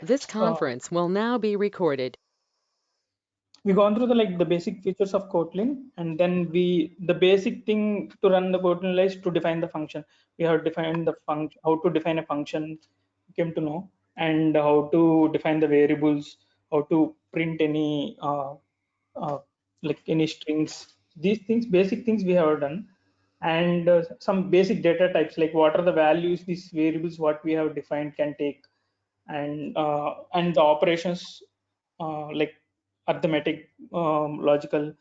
This conference will now be recorded. We gone through the basic features of Kotlin, and then the basic thing to run the Kotlin is to define the function. We have defined the function, how to define a function, came to know, and how to define the variables, how to print any uh, like any strings. These things, basic things we have done, and some basic data types like what are the values these variables what we have defined can take, and the operations like arithmetic, logical,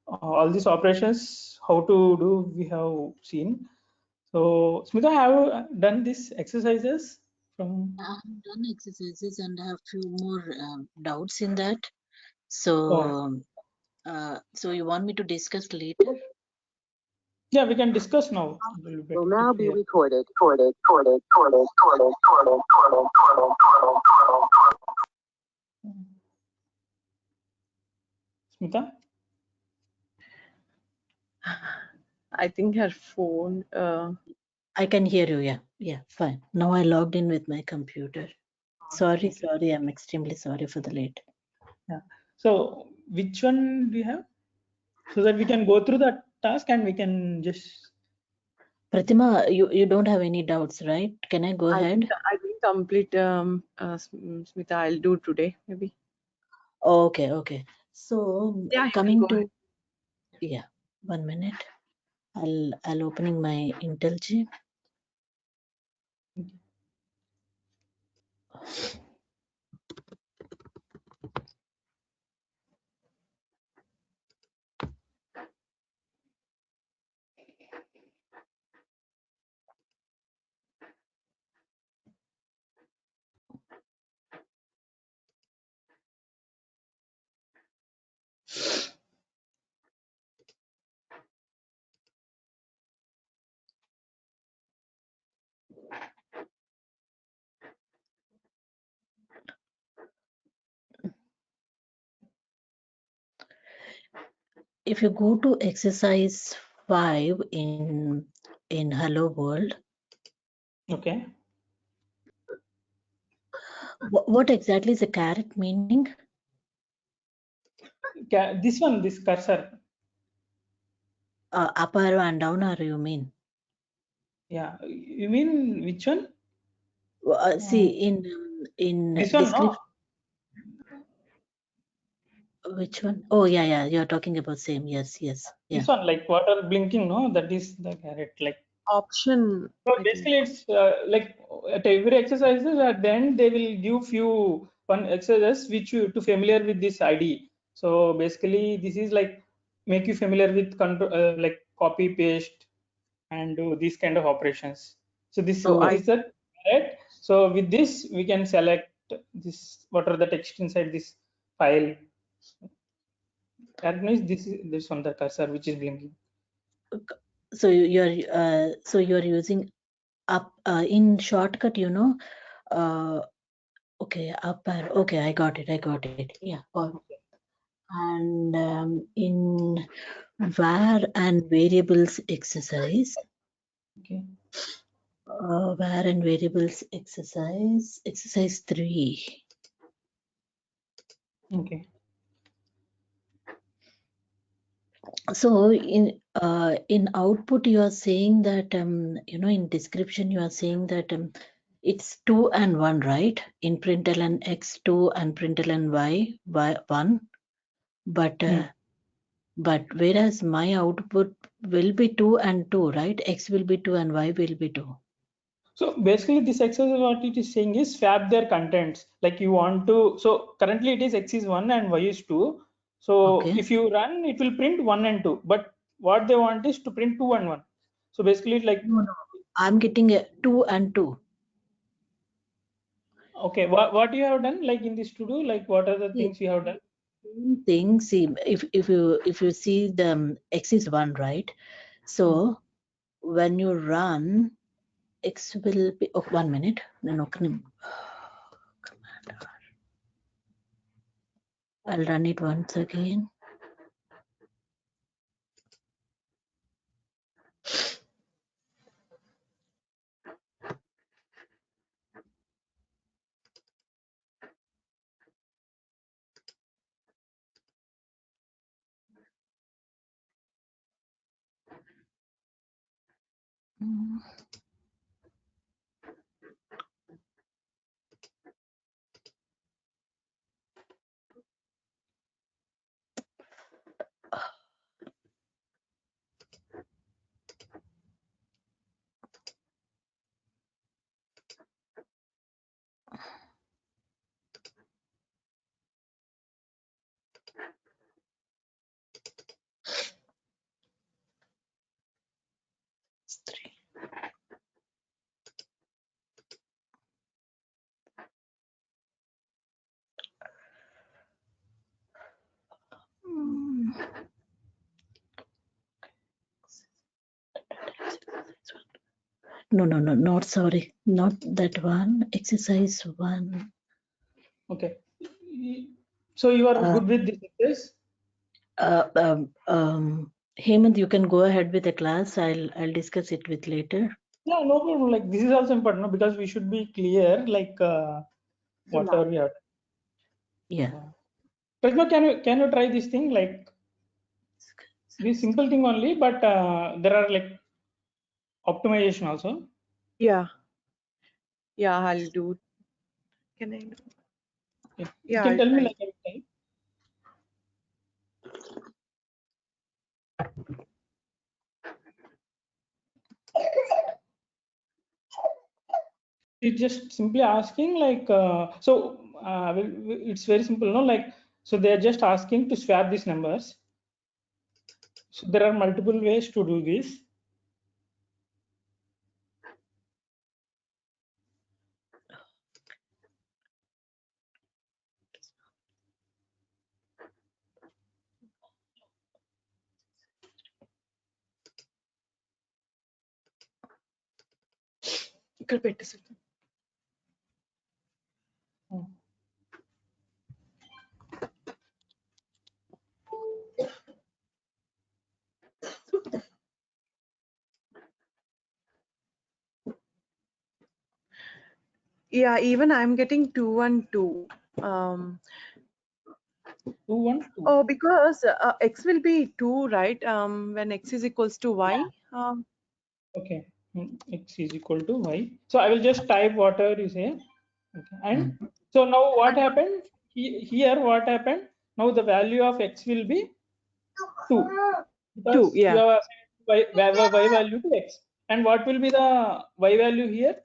all these operations how to do we have seen. So Smita, have you done these exercises from? I have done exercises and I have few more doubts in that. So, Oh, so you want me to discuss later? yeah, we can discuss now. It will be Will better to now be clear. recorded. Smita? I think her phone. I can hear you. Yeah, yeah, fine. Now I logged in with my computer. Sorry, sorry. I'm extremely sorry for the late. Yeah. So which one do you have? So that we can go through the task and we can just. Pratima, you don't have any doubts, right? Can I go ahead? I think complete. Smita, I'll do today maybe. Okay, okay. So Yeah, you can coming go to, ahead. yeah, 1 minute. I'll opening my IntelliJ. If you go to exercise 5 in Hello World, Okay. what exactly is a caret meaning? This one, this cursor. Up arrow and down arrow, you mean? Yeah. You mean which one? See in This one, no? description. Which one? Oh yeah, you're talking about same. Yes, yeah. This one, like water blinking, no? That is the carrot. Like, Option. so I think. basically, it's like at every exercises at the end they will give few one exercises which you to familiar with this ID. So basically, this is like make you familiar with control, like copy paste and do these kind of operations. So this So I is the carrot. So with this we can select this what are the text inside this file. Carrot means this one the cursor which is blinking. So you're using up in shortcut, okay, up arrow. Okay, I got it. Yeah. And in var and variables exercise, Okay. var and variables exercise 3. Okay. So in output you are saying that in description you are saying that it's 2 and 1, right? In println x2 and println y 1, but whereas my output will be 2 and 2, right? X will be 2 and y will be 2. So basically, this exercise what it is saying is swap their contents. Like you want to. So currently it is x is 1 and y is 2. So Okay. if you run, it will print 1 and 2. But what they want is to print 2 and 1. So basically, like No. I'm getting a 2 and 2. okay, what you have done like in this to do? Like what are the things you have done? Same thing. See, if you see the x is 1, right? So when you run, x will be 1 minute. No, I'll run it once again. Mm. It's 3. Mm. No, not sorry, not that one. Exercise 1. Okay. So you are good with this exercise? Hemant, you can go ahead with the class. I'll discuss it with later. Yeah, no problem. Like this is also important, no? Because we should be clear, like whatever we are. Yeah. Prajma, can you try this thing, like this simple thing only, but there are like optimization also. Yeah. Yeah, I'll do. Can I do? Yeah. You Yeah, can I'll tell me try. like every time. It's just simply asking like it's very simple, no? Like so they are just asking to swap these numbers. So there are multiple ways to do this. ఇక్కడ పెట్టేసి. Yeah, even I'm getting 2 and 2. 2, 1, 2. Oh, because x will be 2, right? When x is equals to y. Okay. X is equal to y. So I will just type whatever you say. Okay. And so now what happened? Here what happened? Now the value of x will be 2 2, because you yeah. have assigned y value to x. And what will be the y value here?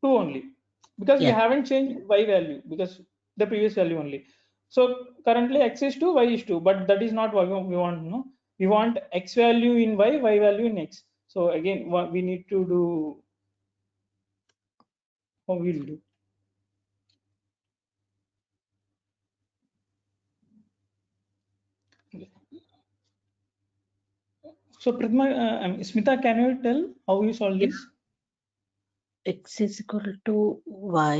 2 only, because we Yeah. haven't changed y value because the previous value only. So currently x is 2, y is 2, but that is not what we want. No, we want x value in y, y value in x. So again, what we need to do, how we'll do. So Pratma, Smita, can you tell how you solve this? X is equal to y.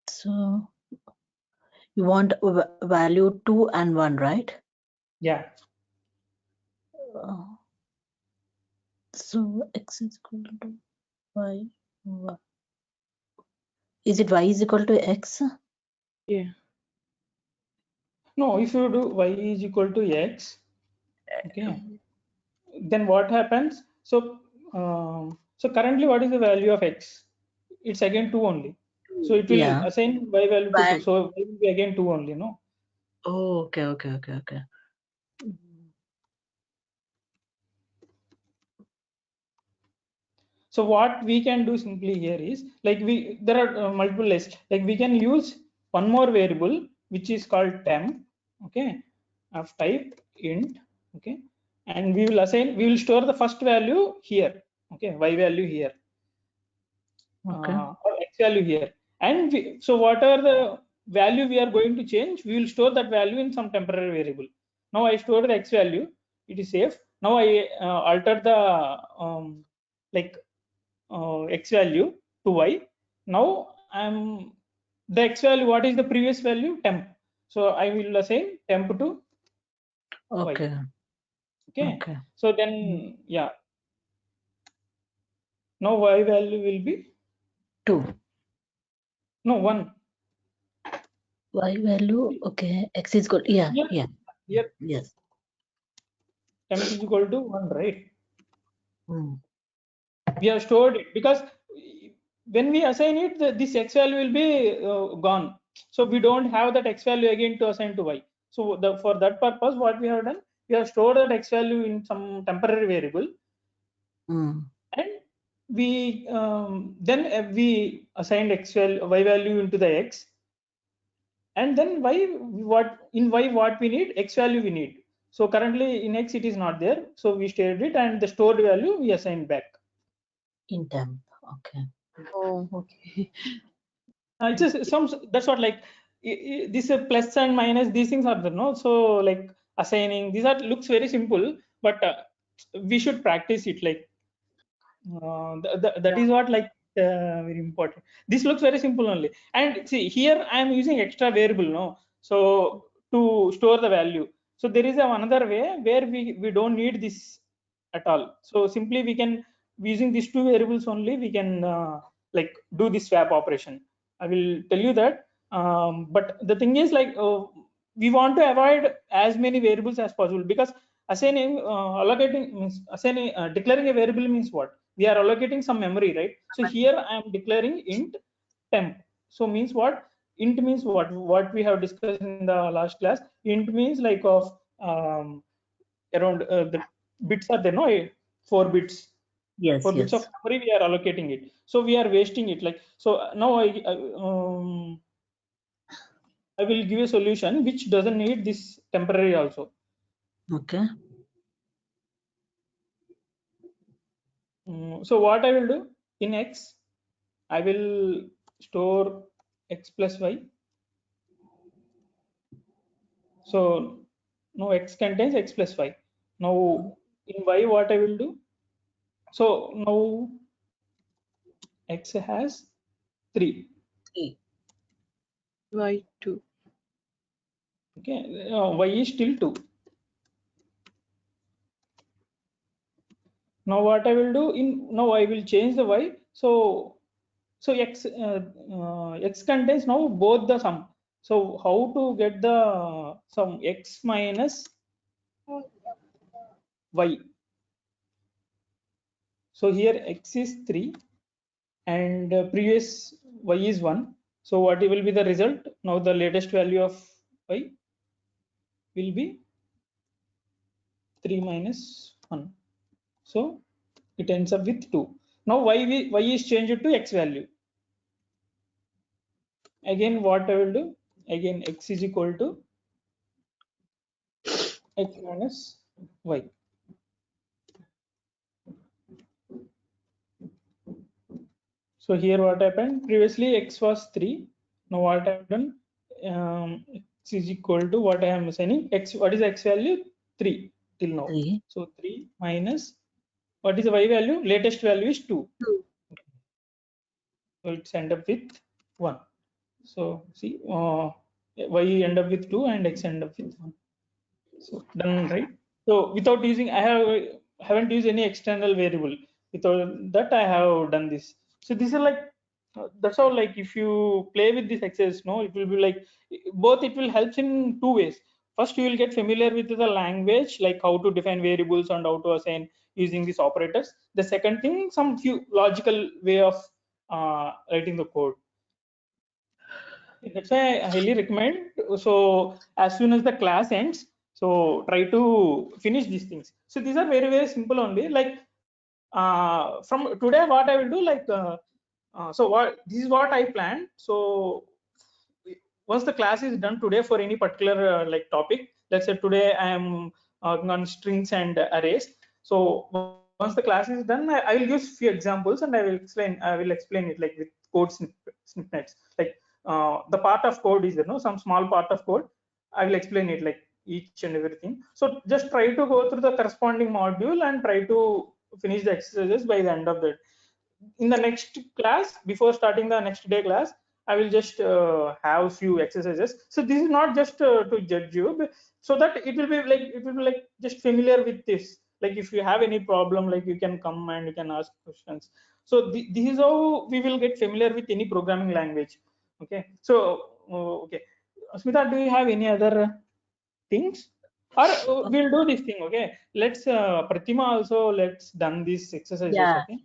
So you want value 2 and 1, right? Yeah. So x is equal to y. Is it y is equal to x? Yeah. No, if you do y is equal to x, okay, then what happens? So so currently what is the value of x? It's again 2 only. So it will Yeah. assign y value to 2. So it will be again 2 only, no? Oh, okay. So what we can do simply here is like there are multiple lists. Like we can use one more variable which is called temp, okay, of type int, okay, and we will store the first value here, okay, y value here, or x value here, and so whatever the value we are going to change, we will store that value in some temporary variable. Now I store the x value, it is safe. Now I alter the like x value to y. Now I'm the x value, what is the previous value? Temp. So I will assign temp to Okay. y. Okay. So then yeah, now y value will be 2. No, 1. Y value, okay. X is good. Yeah. Here Yes. temp is equal to 1, right? We have stored it because when we assign it, this x value will be gone. So we don't have that x value again to assign to y. So for that purpose, what we have done, we have stored that x value in some temporary variable, and we then we assigned y value into the x, and then what we need, x value we need. So currently in x it is not there, so we stored it, and the stored value we assigned back in temp. Okay. Oh, okay. It's just some, that's what, like this plus and minus, these things are there, no? So like assigning, these are looks very simple, but we should practice it, like that is what, like very important. This looks very simple only, and see here I am using extra variable, no? So to store the value, so there is another way where we don't need this at all. So simply we can, using these two variables only, we can like do this swap operation. I will tell you that, but the thing is, like we want to avoid as many variables as possible, because assigning allocating means assigning declaring a variable means what, we are allocating some memory, right? So here I am declaring int temp. So means what, int means what we have discussed in the last class. Int means like of around the bits are there, no? 4 bits, Yes, 4 bits yes. of memory we are allocating it, so we are wasting it, like. So now I will give a solution which doesn't need this temporary also. Okay. So what I will do, in x I will store x plus y. So now x contains x plus y. Now in y what I will do, so now x has 3. Y2. Okay, y is still 2. Now what I will do, now I will change the y. So x contains now both the sum. So how to get the sum, x minus y? So here x is 3 and previous y is 1. So what will be the result? Now the latest value of y will be 3 minus 1. So it ends up with 2. Now y is changed to x value. Again what I will do, again x is equal to x minus y. So here what happened, previously x was 3. Now what I've done, x is equal to what I am assigning, x, what is x value, 3 till now. 3. So 3 minus, what is the y value, latest value is 2. So it's end up with 1. So see, y end up with 2 and x end up with 1. So done, right? So without using, haven't used any external variable. Without that I have done this. So these are like that's how, like if you play with this exercise, no, it will be like both, it will help in two ways. First, you will get familiar with the language, like how to define variables and how to assign using these operators. The second thing, some few logical way of writing the code. That's why I highly recommend. So as soon as the class ends, so try to finish these things. So these are very, very simple only. Like from today, what I will do, like so what, this is what I planned. So once the class is done today for any particular like topic, let's say today I am on strings and arrays. So once the class is done, I will use few examples and I will explain it like with code snippets. Like the part of code is there, no, some small part of code. I will explain it like each and everything. So just try to go through the corresponding module and try to finish the exercises by the end of that. In the next class, before starting the next day class, I will just have few exercises. So this is not just to judge you, but so that it will be like just familiar with this. Like if you have any problem, like you can come and you can ask questions. So this is how we will get familiar with any programming language. Okay, so okay, Smita, do you have any other things? Or we'll do this thing, okay? Let's Pratima also let's done these exercises, Yeah. okay?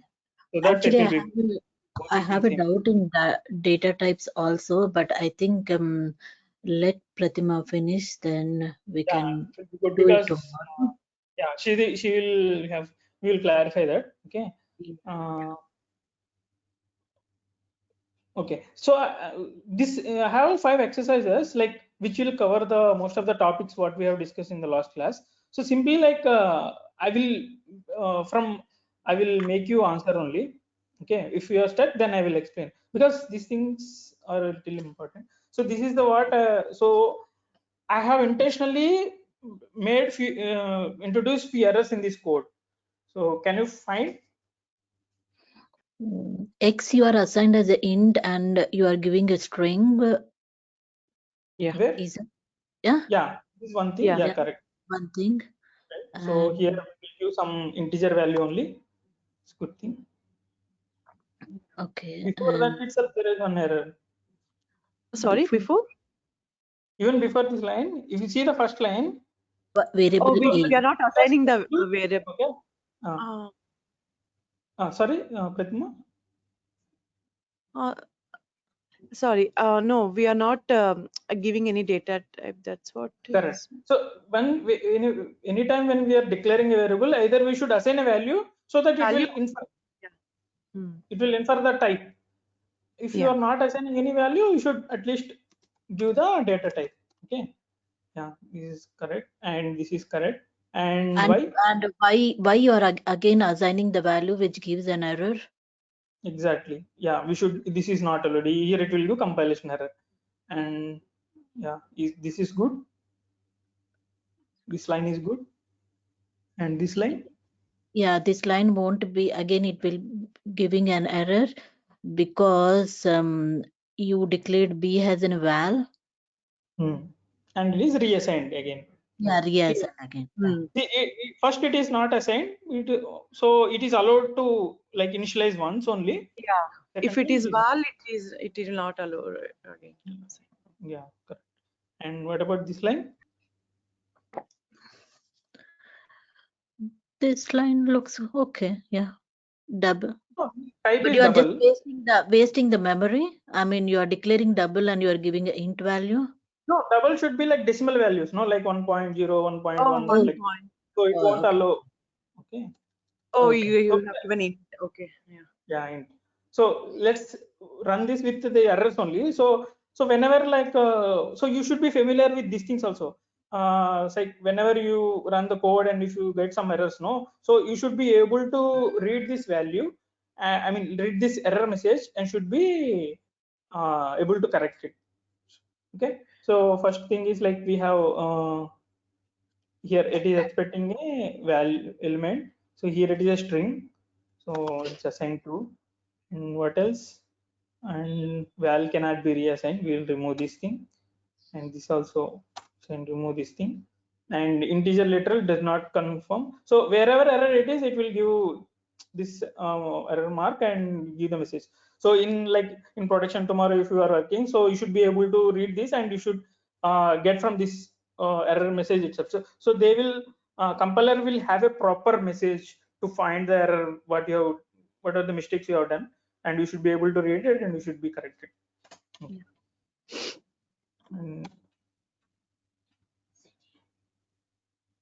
So that Actually, it will be I have a doubt in data types also, but I think let Pratima finish, then we can good do it because tomorrow. yeah, she will have, we will clarify that, okay? Okay, so this I have 5 exercises like which will cover the most of the topics what we have discussed in the last class. So simply like I will I will make you answer only. Okay, if you are stuck, then I will explain because these things are a little important. So this is the what. So I have intentionally made few, introduced few errors in this code. So can you find? X you are assigned as an int and you are giving a string. Yeah. Where? Is it? Yeah. Yeah, this is one thing. Yeah. Yeah, correct. One thing. Right. So here we'll give some integer value only. It's good thing. Okay. Before that itself there is one error. Sorry, before? Even before this line, if you see the first line. Variable we are not assigning the variable. Okay. Sorry, Pratima. Sorry, no, we are not giving any data type. That's what. Correct. So when anytime when we are declaring a variable, either we should assign a value so that Value? it will infer. Yeah. It will infer the type. If you Yeah. are not assigning any value, you should at least give the data type. Okay. Yeah, this is correct, and this is correct. And why you are again assigning the value which gives an error? Exactly. Yeah, we should. This is not already here. It will do compilation error, and yeah, this is good. This line is good, and this line. Yeah, this line won't be, again it will giving an error because you declared B has an val. And it is reassigned again. Yeah, reassigned again. First it is not assigned. So it is allowed to like initialize once only. Yeah. If it is Secondly, val, it will not allow again. Yeah, correct. And what about this line? This line looks okay. Yeah, double. Type But is you are double. just wasting the memory. I mean, you are declaring double and you are giving an int value. No, double should be like decimal values, no, like 1.0, 1.1. Oh, like, so it won't okay. allow. Okay. Oh, Okay. you have given it. Okay. Yeah. Yeah. So let's run this with the errors only. So whenever like so you should be familiar with these things also. It's like whenever you run the code and if you get some errors, no, so you should be able to read this value. I mean, read this error message and should be able to correct it. Okay. So first thing is like we have here it is expecting a value element. So here it is a string. So it's assigned to. And what else? And val cannot be reassigned. We will remove this thing. And this also, so remove this thing. And integer literal does not confirm. So wherever error it is, it will give this error mark and give the message. So in like in production tomorrow, if you are working, so you should be able to read this and you should get from this error message itself. So they will compiler will have a proper message to find the error, what are the mistakes you have done, and you should be able to read it and you should be corrected. Okay.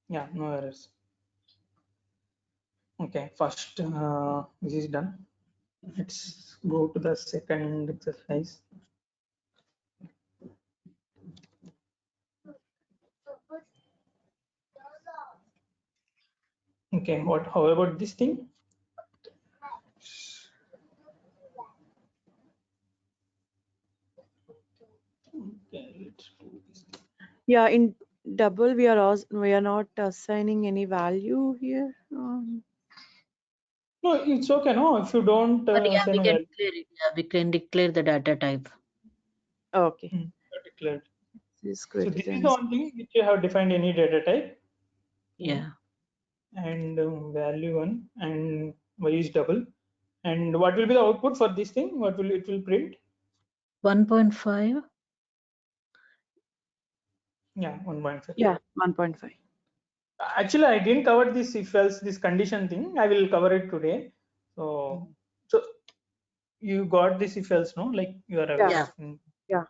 Yeah, no errors. Okay, first this is done. Let's go to the second exercise. Okay, how about this thing? Okay, let's do this. Yeah, in double we are not assigning any value here. No, it's okay. No, if you don't But yeah, assign we a can value. declare it. Yeah, we can declare the data type. Okay. Declared. This So this is the one thing which you have defined any data type. Yeah. And value one and y is double. And what will be the output for this thing? What will it will print? 1.5. Yeah, 1.5. Yeah, 1.5. Actually, I didn't cover this if else this condition thing. I will cover it today. So you got this if else, no? Like you are aware. Yeah. Yeah.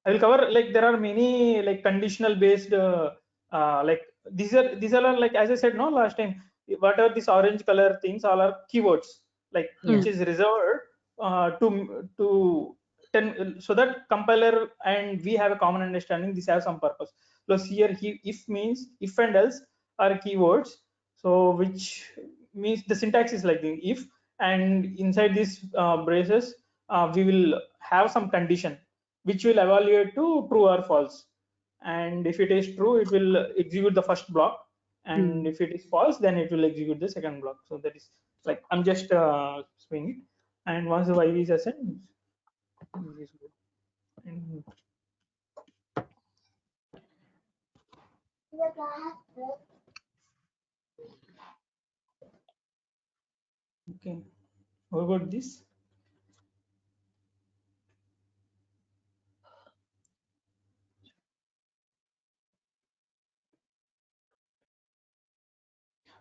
I will cover, like there are many like conditional based like these are like, as I said no last time, what are these orange color things all are keywords, like Yeah. which is reserved to 10, so that compiler and we have a common understanding this has some purpose. Plus here if means if and else are keywords, so which means the syntax is like the if, and inside these braces we will have some condition which will evaluate to true or false, and if it is true it will execute the first block, and if it is false then it will execute the second block. So that is like I'm just swing it, and once the y is assigned this is good. And okay, what about this?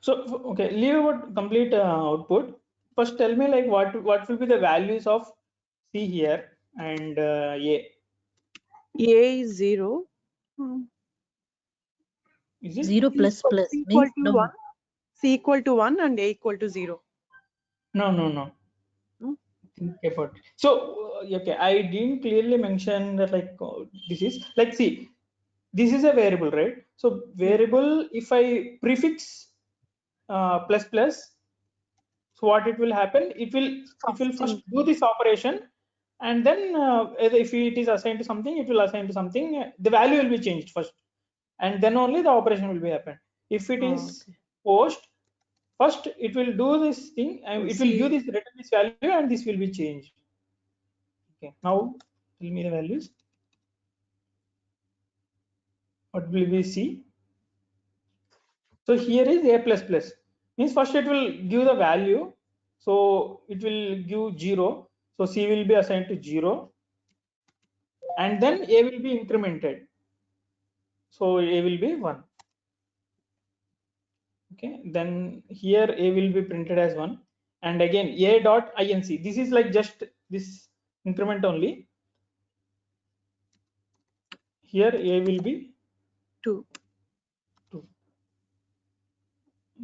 So okay, leave about complete output. First, tell me like what will be the values of C here and A. A is 0. Is it? 0 plus plus C equal means to no. 1. C equal to 1 and A equal to 0. No. Hmm? Think about it. So okay, I didn't clearly mention that like this is like, see, this is a variable, right? So variable, if I prefix plus plus, so what it will happen, it will first do this operation, and then if it is assigned to something it will assign to something, the value will be changed first, and then only the operation will be happen. If it is Okay. post, first it will do this thing and it will give C this, return this value, and this will be changed. Okay, now tell me the values. What will we see? So here is a plus plus, means first it will give the value, so it will give 0, so C will be assigned to 0, and then A will be incremented, so A will be 1. Okay, then here A will be printed as 1, and again A dot inc, this is like just this increment only. Here A will be 2. 2,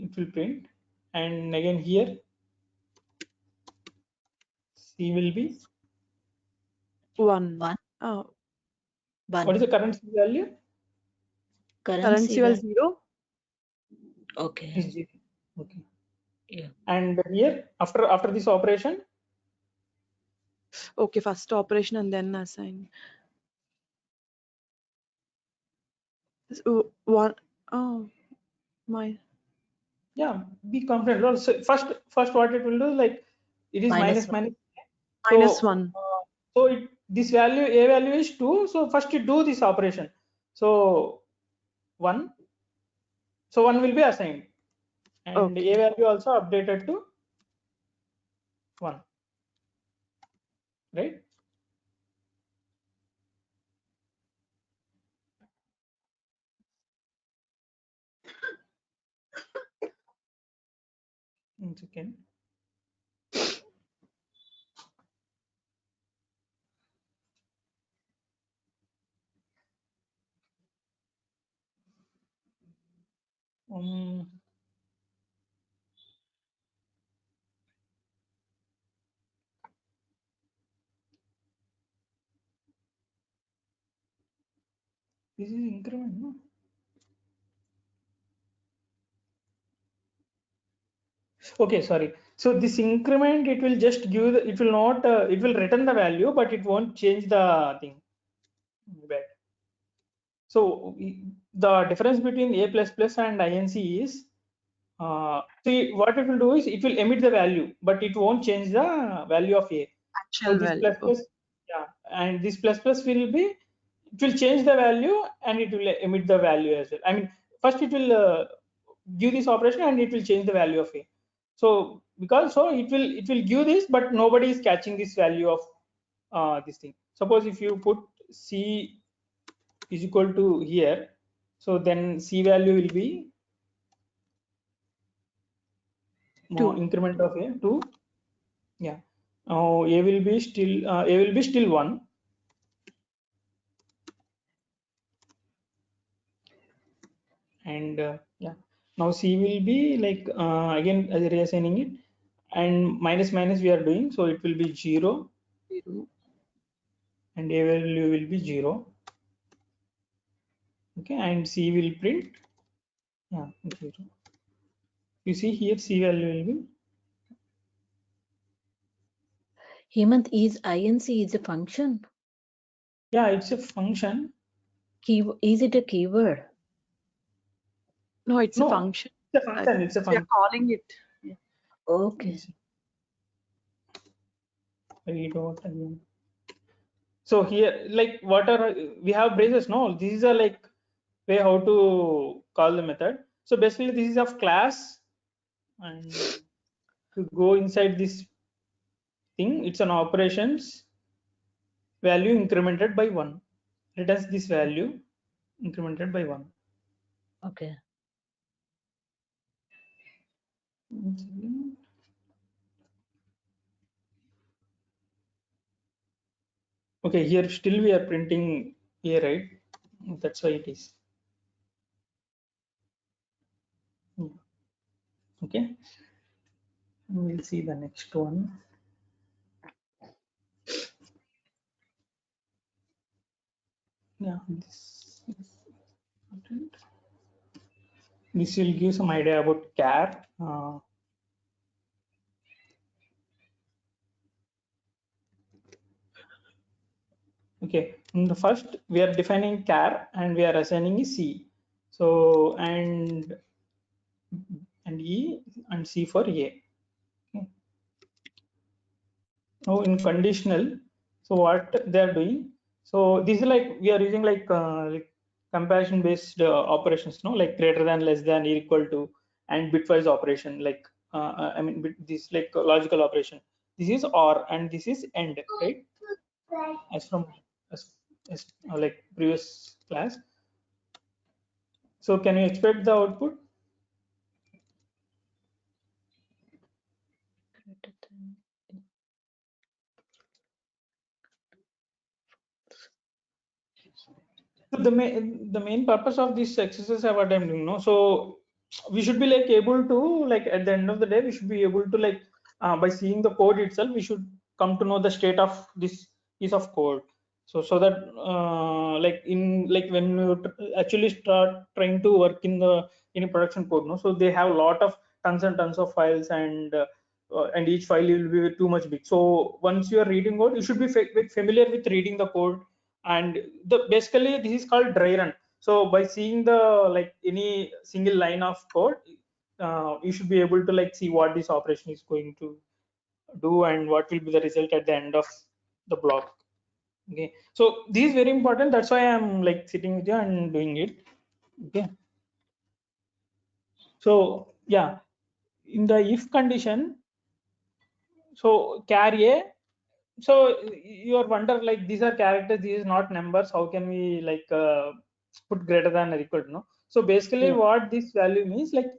it will print, and again here C will be 1. 1. Oh, what is the current C value? Currency currency was value. 0. Okay. Is 0. Okay, Yeah. and here after this operation, Okay, first operation and then assign. So, 1. Oh, my. yeah, be confident. Also, first what it will do, like it is Minus minus 1. minus. Minus So 1. this value A value is 2. So first it do this operation. So 1. So 1 will be assigned, and A Okay. value also updated to 1. Right? One second. Um, this is increment, no? Okay, sorry. So this increment, it will just give it will not it will return the value, but it won't change the thing. Bad. So the difference between A++ and INC is, see what it will do is it will emit the value, but it won't change the value of A. So Actual this value. yeah, and this plus plus will be, it will change the value and it will emit the value as well. I mean, first it will give this operation and it will change the value of A. So because so it will give this, but nobody is catching this value of this thing. Suppose if you put C is equal to here, so then C value will be increment of a 2. Yeah. Now a will be still 1. And yeah, now C will be like again reassigning it, and minus minus we are doing, so it will be 0, and A value will be 0. Okay, and C will print 0. You see here C value will be. Hemant, is INC is a function? Yeah, it's a function. Is it a keyword? No, it's a No, function. it's a function. It's a We are function. calling it. Okay. Read out again. So here, like, what are we have braces? No, these are like way how to call the method. So basically, this is of class, and to go inside this thing, it's an operations value incremented by 1. Returns this value incremented by 1. Okay. Okay, here still we are printing A, right? That's why it is. Okay, we'll see the next one. Yeah, this will give some idea about char. Okay, in the first we are defining char and we are assigning a C. So and E and C for A. Okay. Now in conditional, so what they are doing? So this is like we are using like comparison based operations, no, like greater than, less than, equal to, and bitwise operation. Like I mean, this like logical operation. This is OR and this is AND, right? As from as like previous class. So can you expect the output? So the main purpose of this exercise are what I'm doing, no? So we should be like able to, like, at the end of the day, we should be able to, like, by seeing the code itself, we should come to know the state of this piece of code. So that like in, like, when you actually start trying to work in the in a production code, no, so they have a lot of tons and tons of files, and each file will be too much big. So once you are reading code, you should be familiar with reading the code, and the basically this is called dry run. So by seeing the, like, any single line of code, you should be able to, like, see what this operation is going to do and what will be the result at the end of the block. Okay, so this is very important. That's why I'm like sitting with you and doing it. Okay, so yeah, in the if condition, so carry a, so you are wonder, like, these are characters, these is not numbers, how can we, like, put greater than or equal to, no? So basically Yeah. what this value means, like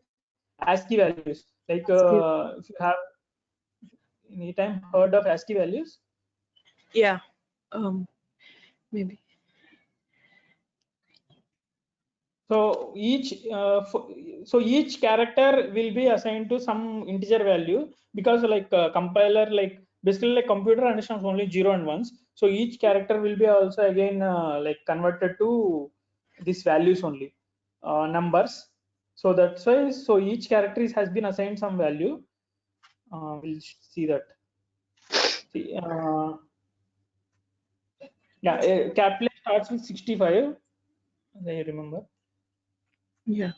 ASCII values, like if you have any time heard of ASCII values. Yeah. Maybe. So each character will be assigned to some integer value, because like compiler, like basically like computer understands only 0 and 1s. So each character will be also again like converted to these values only, numbers. So that's why, so each character has been assigned some value. We'll see that. See, yeah, capital A starts with 65, as I remember. Yeah.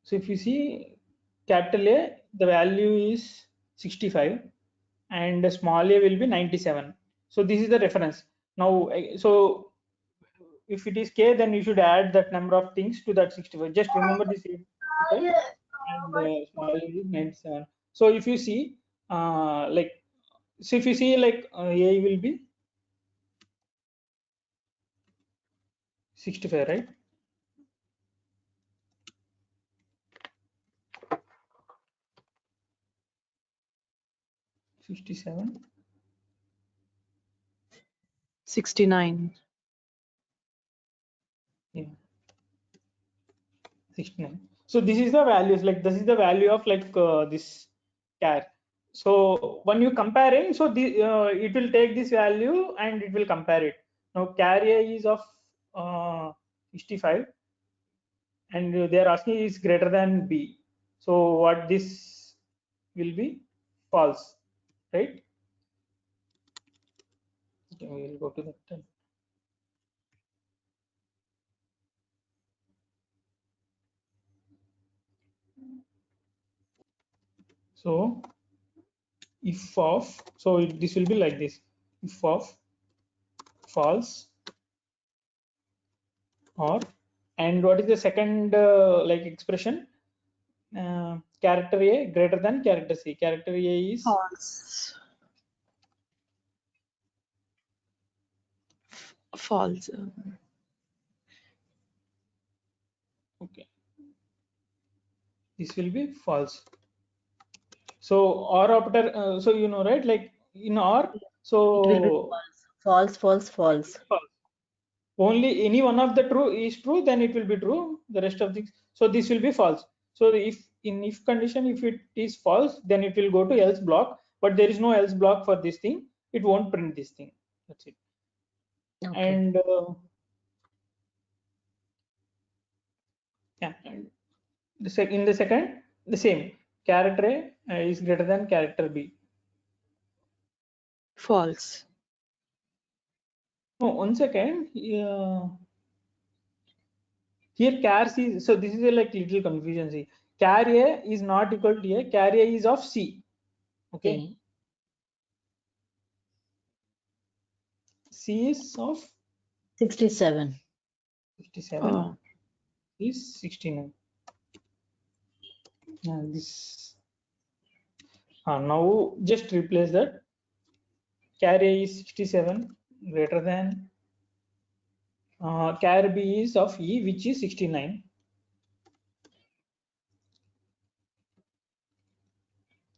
So if you see capital A, the value is 65 and the small a will be 97. So this is the reference. Now, so if it is K, then you should add that number of things to that 65. Just remember this 65 and small a is 97. So if you see, like, so if you see, like, A will be 65, right? 67. 69. Yeah. 69. So this is the values, like this is the value of like this char. So when you comparing, so the it will take this value and it will compare it. Now char A is of 65 and they are asking is greater than B. So what this will be? False, right? Okay, we will go to that. So if of, so this will be like this, if of false or, and what is the second like expression? Character A greater than character C. Character A is False. False. okay. This will be false. So or operator, so you know, right? Like in or, so It will be false, false, false. false. Only any one of the true is true, then it will be true. The rest of things, so this will be false. So if in if condition, if it is false, then it will go to else block. But there is no else block for this thing. It won't print this thing. That's it. Okay. And yeah, and in the second, the same character A is greater than character B. False. No, 1 second. Here char C, so this is a like little confusion. See, char A is not equal to A. Char A is of C. Okay. C is of 67. 57. Oh. Is 69. This now just replace that. Char A is 67 greater than char B is of E, which is 69.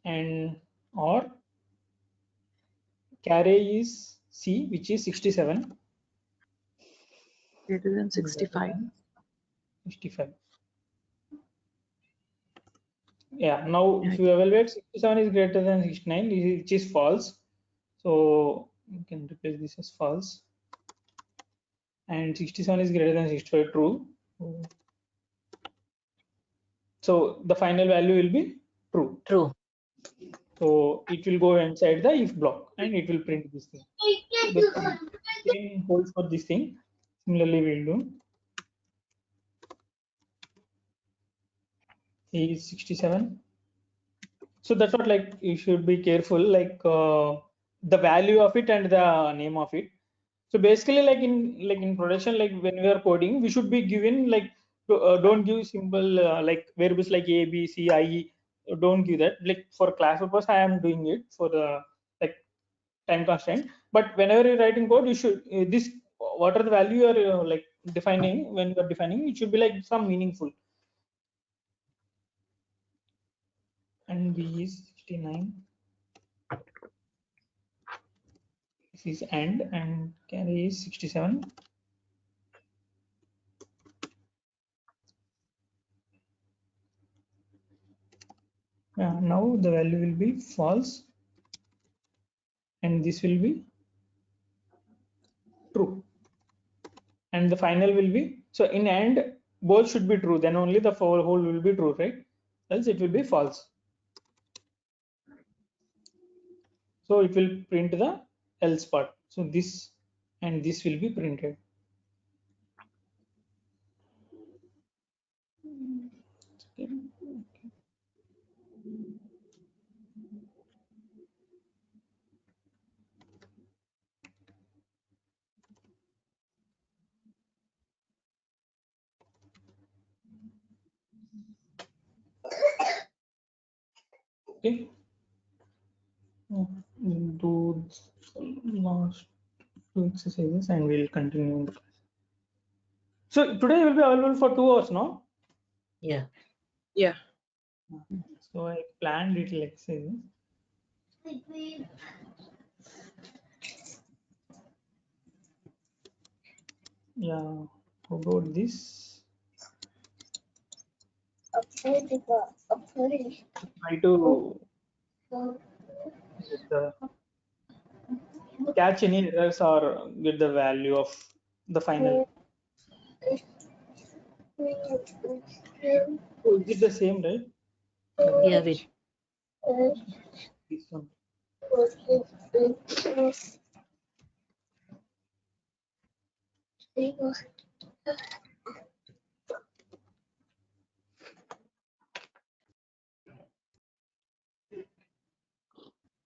And or char A is C, which is 67. Greater than 65. 65. Yeah, now if you evaluate, 67 is greater than 69, which is false. So you can replace this as false. And 67 is greater than 65, true. So the final value will be true. True. So it will go inside the if block and it will print this thing. The same holds for this thing. Similarly, we'll do is 67. So that's what, like, you should be careful, like the value of it and the name of it. So basically, like in production, like when we are coding, we should be given like don't give simple like variables like a, b, c, I, e. Don't give that. Like for class purpose, I am doing it for the like time constraint. But whenever you're writing code, you should this what are the value you're like defining when you're defining. It should be like some meaningful. And b is 69. This is and carry is 67. Yeah, now the value will be false and this will be true. And the final will be, so in AND both should be true, then only the whole will be true, right? Else it will be false. So it will print the else part. So this and this will be printed. Okay. We'll do last 2 exercises and we'll continue. So today will be available for 2 hours, no? Yeah. Yeah. So I planned little exercises. Yeah, how about this? Try to catch any errors or get the value of the final. Oh, is it the same, right? Yeah, with This one.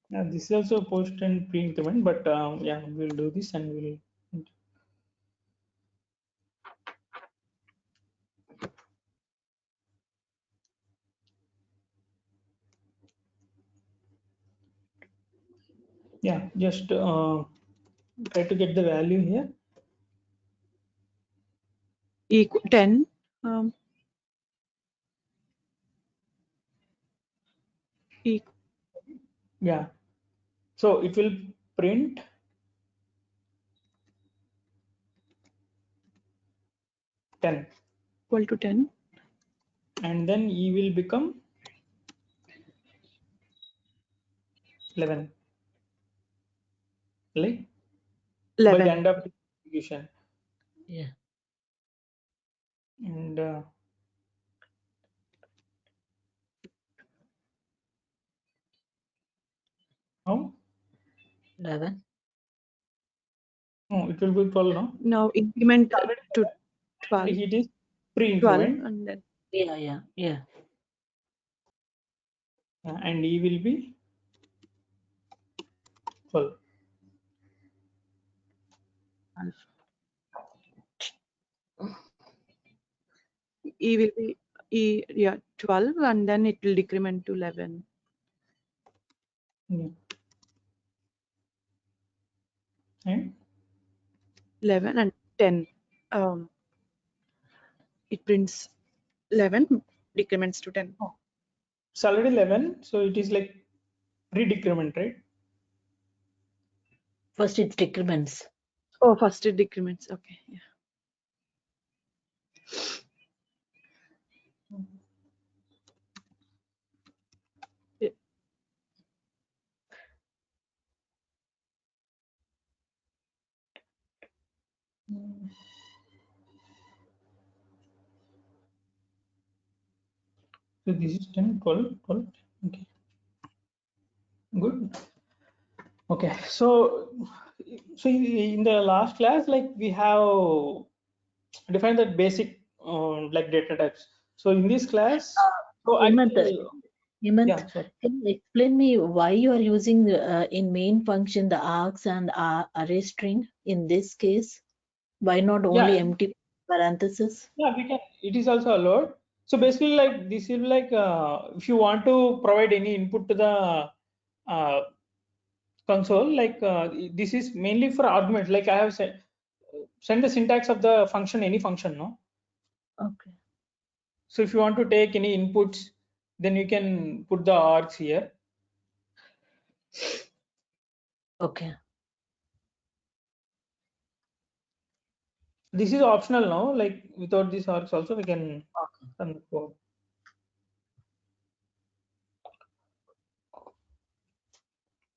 Yeah, this is also post and pre-increment, but yeah, we'll do this and we'll. Yeah, just try to get the value here. Equal 10. Yeah, so it will print 10, Equal to 10. and then E will become 11, like by 11. the end of the execution. yeah. And now, 11. no, it will be 12 now. Now increment to 12. It is 12 pre-increment, and then Yeah. and E will be 12. E will be yeah 12 and then it will decrement to 11. Yeah. And 11 and 10. It prints 11, decrements to 10. it's already 11, so it is like pre-decrement, right? First it decrements. Oh, first it decrements. Okay. Yeah. So this is 10, 12, 12. Okay, good. Okay, so in the last class, like we have defined that basic like data types. So in this class, so I Hemant, will, yeah, sorry. can you explain me why you are using in main function the args and array string in this case? Why not only Yeah, empty parenthesis? yeah, we can. It is also allowed. So basically, like this is like if you want to provide any input to the console, like this is mainly for arguments. Like I have said, send the syntax of the function, any function, no. Okay. So if you want to take any inputs, then you can put the args here. Okay. This is optional now. Like without these args also, we can run the code.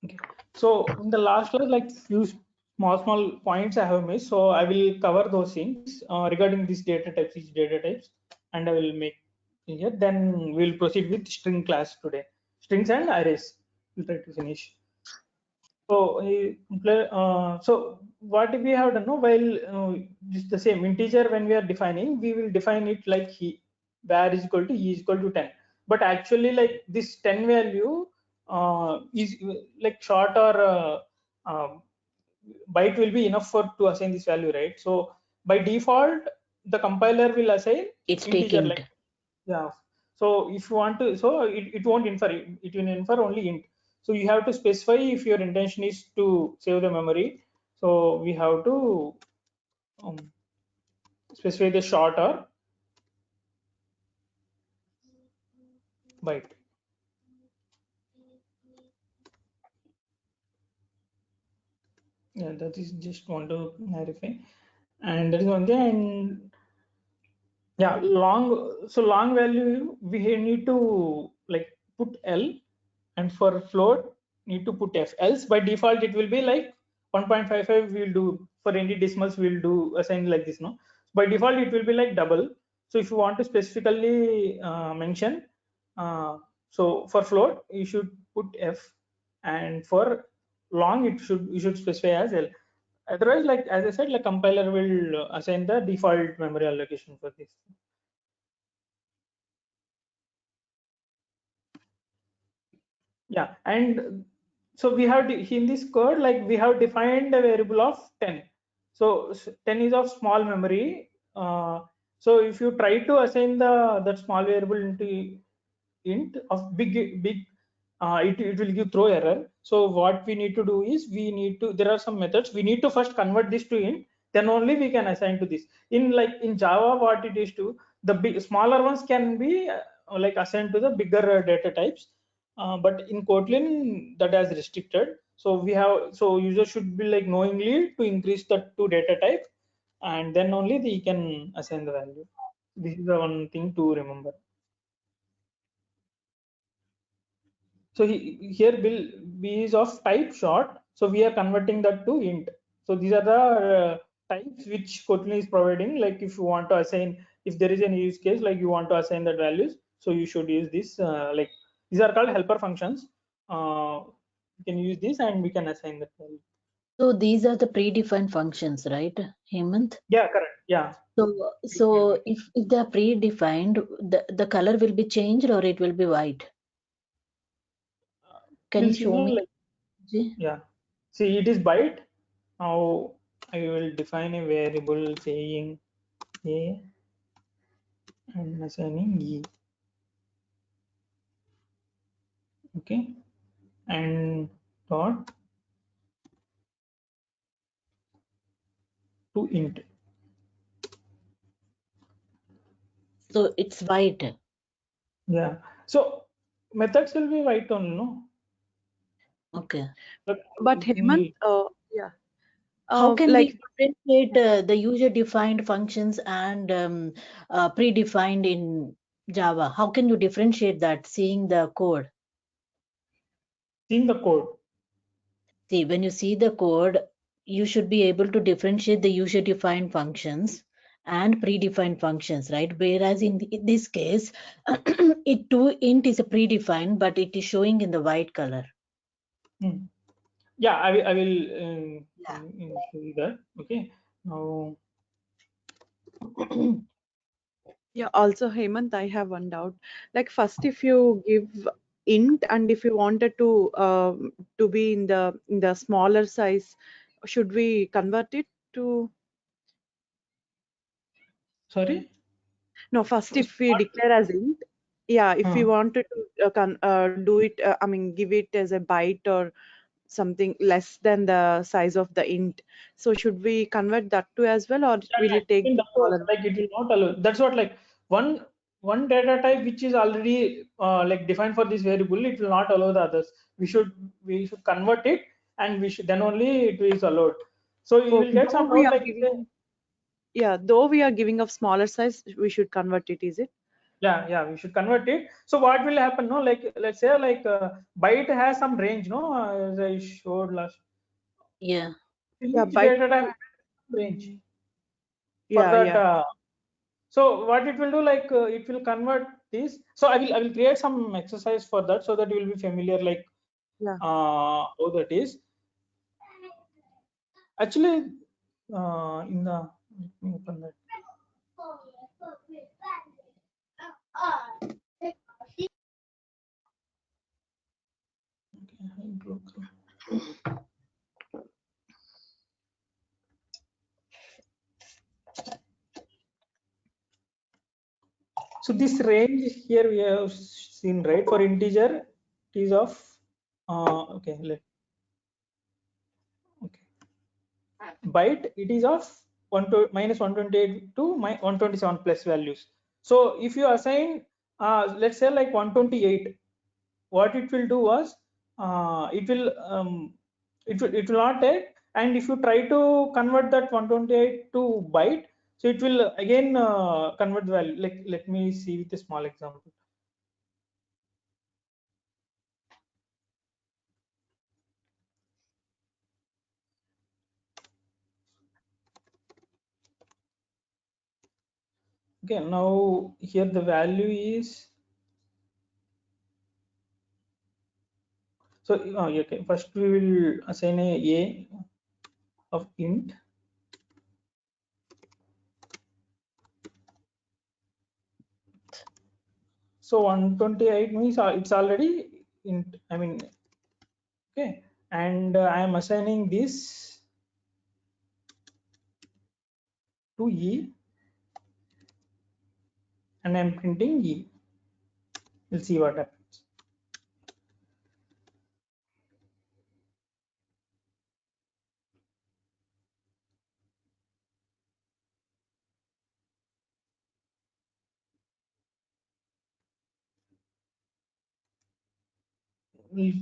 Okay. So in the last class, like few small points I have missed. So I will cover those things regarding these data types, each data types, and I will make clear. Then we'll proceed with string class today. Strings and arrays. We'll try to finish. So, so what we have done now, while just the same integer when we are defining, we will define it like var is equal to e is equal to 10. But actually, like this 10 value is like short or byte will be enough for to assign this value, right? So by default, the compiler will assign It's integer, taking. like, yeah. So if you want to, so it won't infer, it will infer only int. So you have to specify if your intention is to save the memory. So we have to um, specify the short or byte. Yeah, that is just want to clarify. And that is one thing. And yeah, long value we need to like put L, and for float need to put F. Else by default it will be like 1.55 we'll do. For any decimals we'll do assign like this, no? By default it will be like double. So if you want to specifically mention, so for float you should put F, and for long you should specify as L. Otherwise, like as I said, like compiler will assign the default memory allocation for this. Yeah, and so we have in this code, like we have defined a variable of 10. So 10 is of small memory. So if you try to assign that small variable into int of big, it will give throw error. So what we need to do is there are some methods. We need to first convert this to int, then only we can assign to this. In Java, what it is to the smaller ones can be like assigned to the bigger data types. But in Kotlin that is restricted. So user should be like knowingly to increase the two data type, and then only they can assign the value. This is the one thing to remember. So here B is of type short. So we are converting that to int. So these are the types which Kotlin is providing. Like if you want to assign, if there is any use case, like you want to assign that values, so you should use this. Like these are called helper functions. You can use this and we can assign that value. So these are the predefined functions, right, Hemant? Yeah, correct. Yeah. So if they are predefined, the color will be changed or it will be white. Can We'll you see, show no, me? like, yeah. See, it is byte. Now I will define a variable saying A and assigning E. Okay, and dot to int. So it's white. Yeah, so methods will be white only, no? Okay. But Hemant, yeah, How can like we differentiate the user-defined functions and predefined in Java? How can you differentiate that seeing the code? Seeing the code. See, when you see the code, you should be able to differentiate the user-defined functions and predefined functions, right? Whereas in this case, it too int is a predefined, but it is showing in the white color. Yeah, I will show you that. Okay, now. yeah, also Hemant, I have one doubt. Like first, if you give int and if you wanted to be in the smaller size, should we convert it to? Sorry. No, first if we declare as int, yeah, if we Huh. wanted to do it, I mean, give it as a byte or something less than the size of the int. So should we convert that too as well, or Yeah, will yeah, it take the smaller? like it will not allow. That's what, like one data type which is already like defined for this variable, it will not allow the others. We should convert it, and we should then only it is allowed. So you will Okay, get though some we node are like say, giving, yeah, though we are giving of smaller size, we should convert it, is it? yeah, we should convert it. So what will happen, no, like let's say like byte has some range, no, as I showed last. Yeah. Yeah, Each byte. data type has range for Yeah, that. yeah, So what it will do, like it will convert this. So I will create some exercise for that, so that you will be familiar, like yeah. how that is. Actually, in the let me open that. Okay, I broke through. So this range here we have seen, right? For integer, it is of okay. Okay, byte it is of minus 128 to 127 plus values. So if you assign let's say like 128, what it will do was it will not take, and if you try to convert that 128 to byte, so it will again convert the value. Like, let me see with a small example. Okay, now here the value is, so okay, first we will assign a of int. So 128 means it's already int, I mean, okay, and I am assigning this to E, and I'm printing E. We'll see what happens.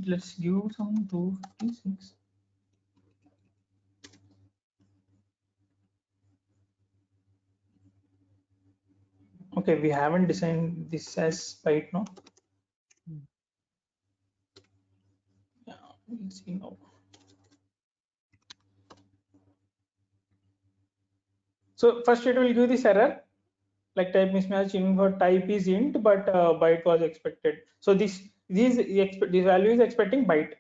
Let's give some 256. Okay, we haven't designed this as byte now. Yeah, we'll see now. So first it will give this error, like type mismatch in for type is int, but byte was expected. So this value is expecting byte,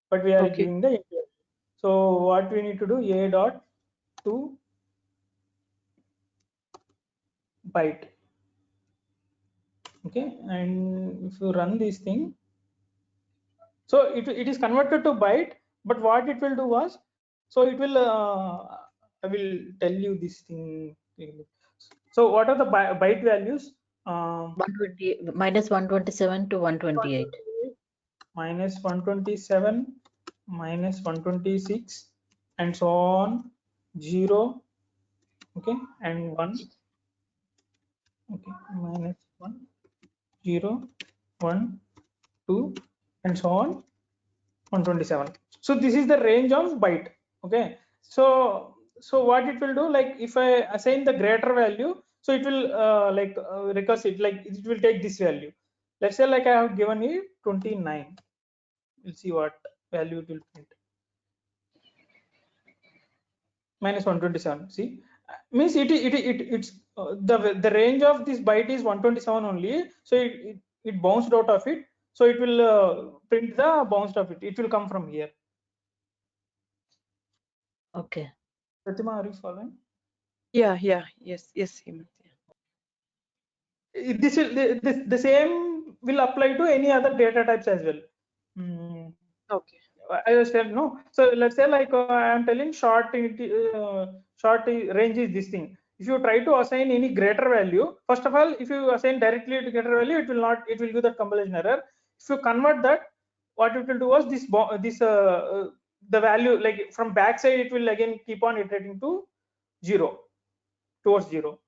but we are giving the int. So what we need to do, a dot to byte. Okay, and if you run this thing, so it is converted to byte, but what it will do was, so it will I will tell you this thing. So what are the byte values? 120 minus 127 to 128. Minus 127, minus 126, and so on, 0, okay, and 1, okay, minus 1, 0, 1, 2, and so on, 127. So this is the range of byte. Okay, so what it will do, like if I assign the greater value, so it will recurse it, like it will take this value. Let's say like I have given it 29. We'll see what value it will print. Minus 127. See, means it's the range of this byte is 127 only. So it bounced out of it. So it will print the bounced of it. It will come from here. Okay. Pratima, are you following? Yeah. Yes. Hemant. This will the same will apply to any other data types as well. Okay. I was telling, no. So let's say like I am telling short range is this thing. If you try to assign any greater value, first of all, if you assign directly to greater value, it will not. It will give that compilation error. If you convert that, what it will do was the value, like from backside, it will again keep on iterating to 0, towards 0.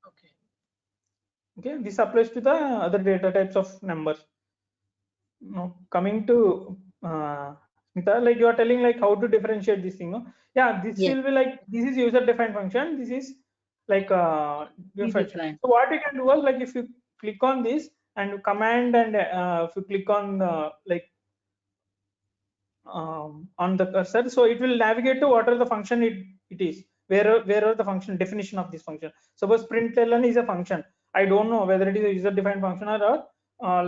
Okay. Okay, this applies to the other data types of numbers. Now coming to Smita, like you are telling like how to differentiate this thing, no? Yeah, this will be like, this is user defined function, this is like function. So what you can do is, like if you click on this and command, and if you click on on the cursor, so it will navigate to whatever the function it is, wherever the function definition of this function. Suppose println is a function. I don't know whether it is a user defined function or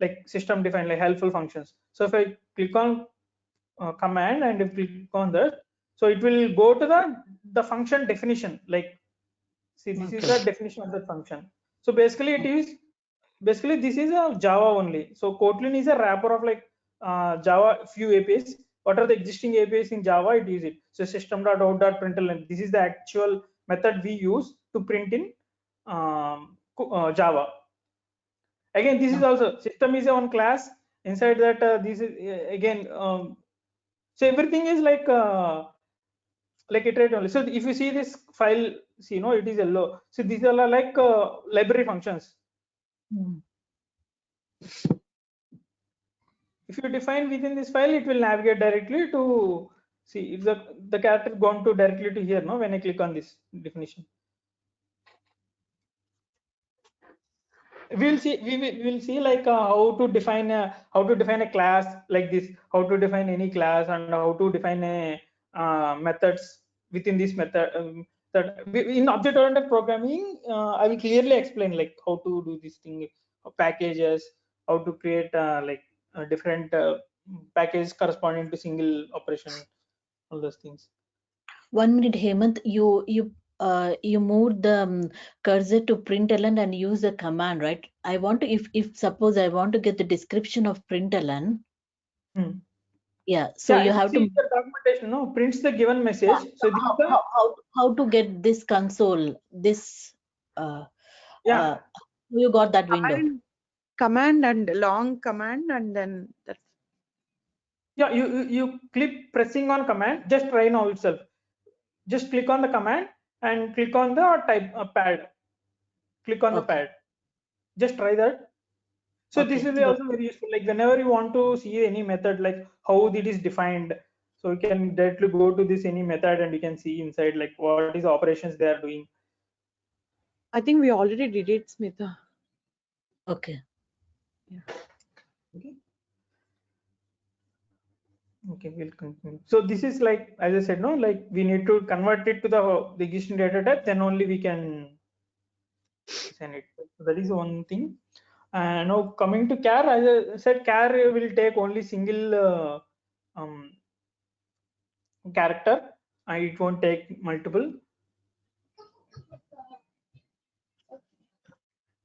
like system defined, like helpful functions. So if I click on command and if click on that, so it will go to the function definition. Like, see, this is the definition of the function. So basically it is, basically this is a Java only. So Kotlin is a wrapper of like Java few APIs. What are the existing APIs in Java? It is it. So system.out.println. This is the actual method we use to print in Java. Again, this is also, system is one class. Inside that, this is again. So everything is like iterate only. So if you see this file, see, no, it is yellow. So these are like library functions. If you define within this file, it will navigate directly to see if the character is going to directly to here. No, when I click on this definition, we'll see like how to define a class like this, how to define any class, and how to define a methods within this method. That in object-oriented programming, I will clearly explain like how to do this thing, packages, how to create like different packages corresponding to single operation, all those things. 1 minute, Hemant. You moved the cursor to println and use the command, right? I want to, if suppose I want to get the description of println. Yeah, so Yeah, you have see to the documentation, no, prints the given message. So this is the how to get this console, this yeah. you got that window. Command and long command, and then that's Yeah, you click pressing on command, just try now itself. Just click on the command and click on the type pad. Click on the Okay. pad. Just try that. So this Okay. will be also very useful. Like whenever you want to see any method, like how it is defined, so you can directly go to this any method and you can see inside like what is the operations they are doing. I think we already did it, Smita. Okay. Yeah. Okay. Okay, we'll continue. So this is like, as I said, no, like we need to convert it to the existing data type, then only we can send it. So that is one thing. And now coming to char, as I said, char will take only single character, and it won't take multiple.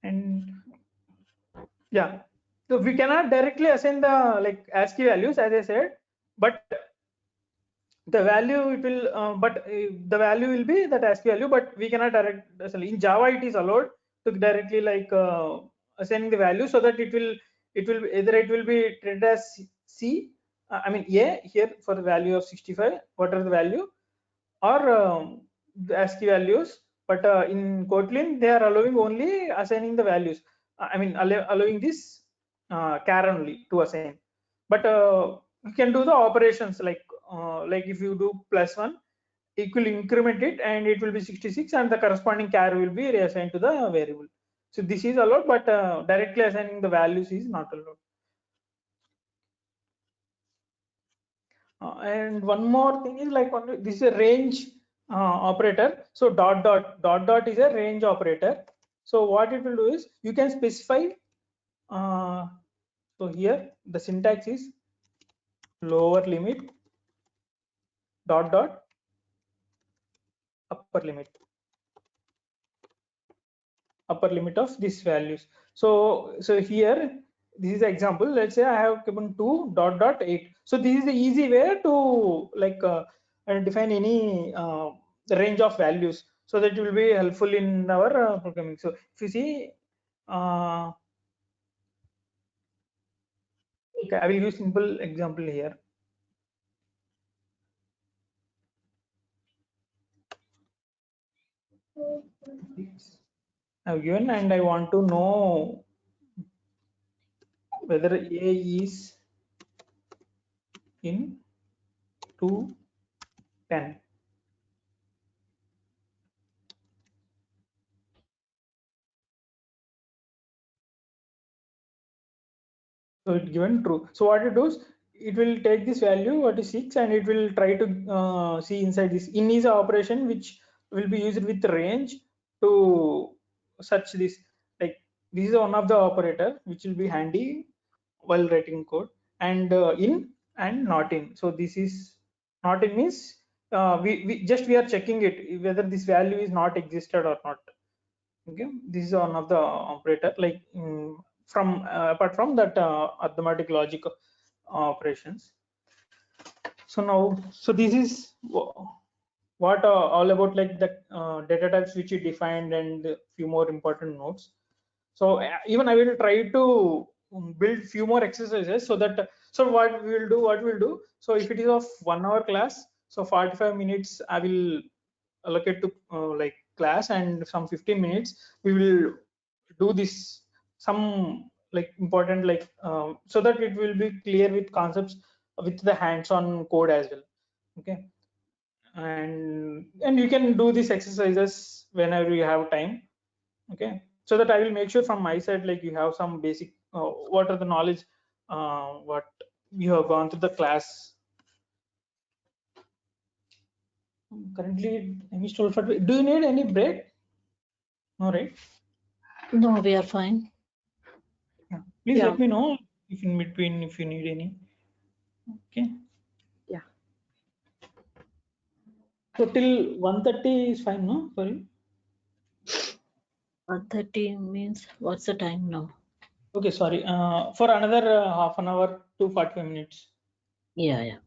And yeah, so we cannot directly assign the like ASCII values, as I said, but the value it will the value will be that ASCII value, but we cannot direct assign. In Java it is allowed to directly like assigning the value, so that it will either it will be treated as C, I mean A here for the value of 65, whatever the value, or the ASCII values. But in Kotlin they are allowing only assigning the values, I mean allowing this char only to assign. But you can do the operations like if you do +1, it will increment it and it will be 66, and the corresponding char will be reassigned to the variable. So this is allowed, but directly assigning the values is not allowed. And one more thing is like this is a range operator. So dot is a range operator. So what it will do is you can specify. So here the syntax is lower limit dot upper limit of these values. So here this is the example. Let's say I have given 2.8. So this is the easy way to like define any range of values, so that it will be helpful in our programming. So if you see okay, I will use simple example here. I've given, and I want to know whether A is in 210. So it's given true. So what it does, it will take this value what is 6, and it will try to see inside this. In is a operation which will be used with range to search this. Like this is one of the operator which will be handy while writing code. And in and not in. So this is not in means we are checking it whether this value is not existed or not. Okay, this is one of the operator like from apart from that arithmetic logic operations. So now, so this is what all about like the data types which you defined, and a few more important notes. So even I will try to build few more exercises, so that so what we'll do, so if it is of 1 hour class, so 45 minutes I will allocate to class, and some 15 minutes we will do this some like important, like so that it will be clear with concepts with the hands-on code as well. Okay, and you can do these exercises whenever you have time. Okay, so that I will make sure from my side, like you have some basic what are the knowledge what you have gone through the class. Currently I'm still for, do you need any break? No, right? No, we are fine. Yeah. Please Yeah. let me know if in between if you need any. Okay. Yeah. So till 1:30 is fine, no? For you? 1:30 means what's the time now? Okay, sorry. For another half an hour to 45 minutes. Yeah.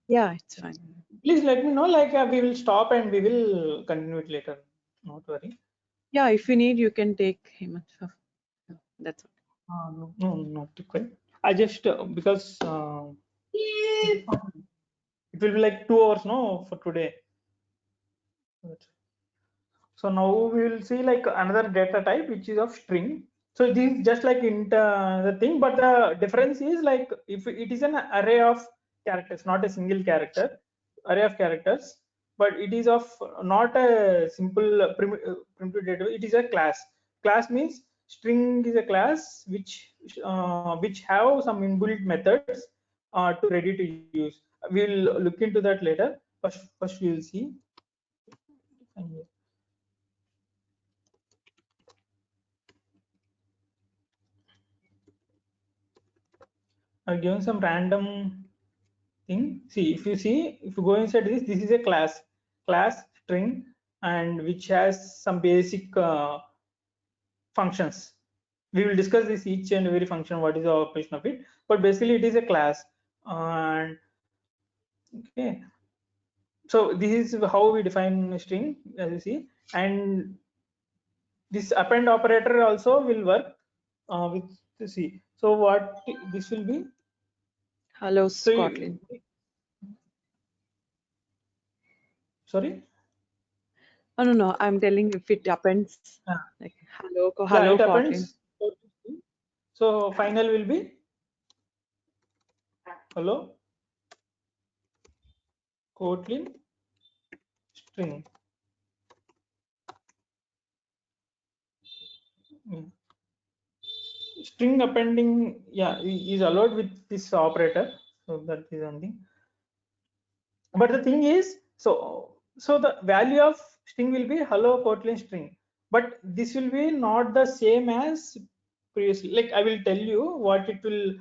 Yeah, it's fine. Please let me know. Like we will stop and we will continue it later. Not worry. Yeah, if you need, you can take Hemant. That's all. No, not required. I just because it will be like 2 hours, no, for today. So now we will see like another data type which is of string. So this is just like the thing, but the difference is like if it is an array of characters, not a single character, array of characters, but it is of not a simple primitive data. It is a class. Class means string is a class which have some inbuilt methods to ready to use. We'll look into that later. First we'll see. I've given some random thing. See, if you go inside this, this is a class string, and which has some basic functions. We will discuss this each and every function, what is the operation of it. But basically, it is a class. And okay, so this is how we define a string, as you see, and this append operator also will work with the C. So what this will be? Hello, So Kotlin. sorry. Oh, no, I'm telling if it appends like hello, Yeah, hello, it Kotlin. happens. So final will be hello Kotlin string. String appending, yeah, is allowed with this operator. So that is one thing. But the thing is, so the value of string will be hello Kotlin string, but this will be not the same as previously. Like I will tell you what it will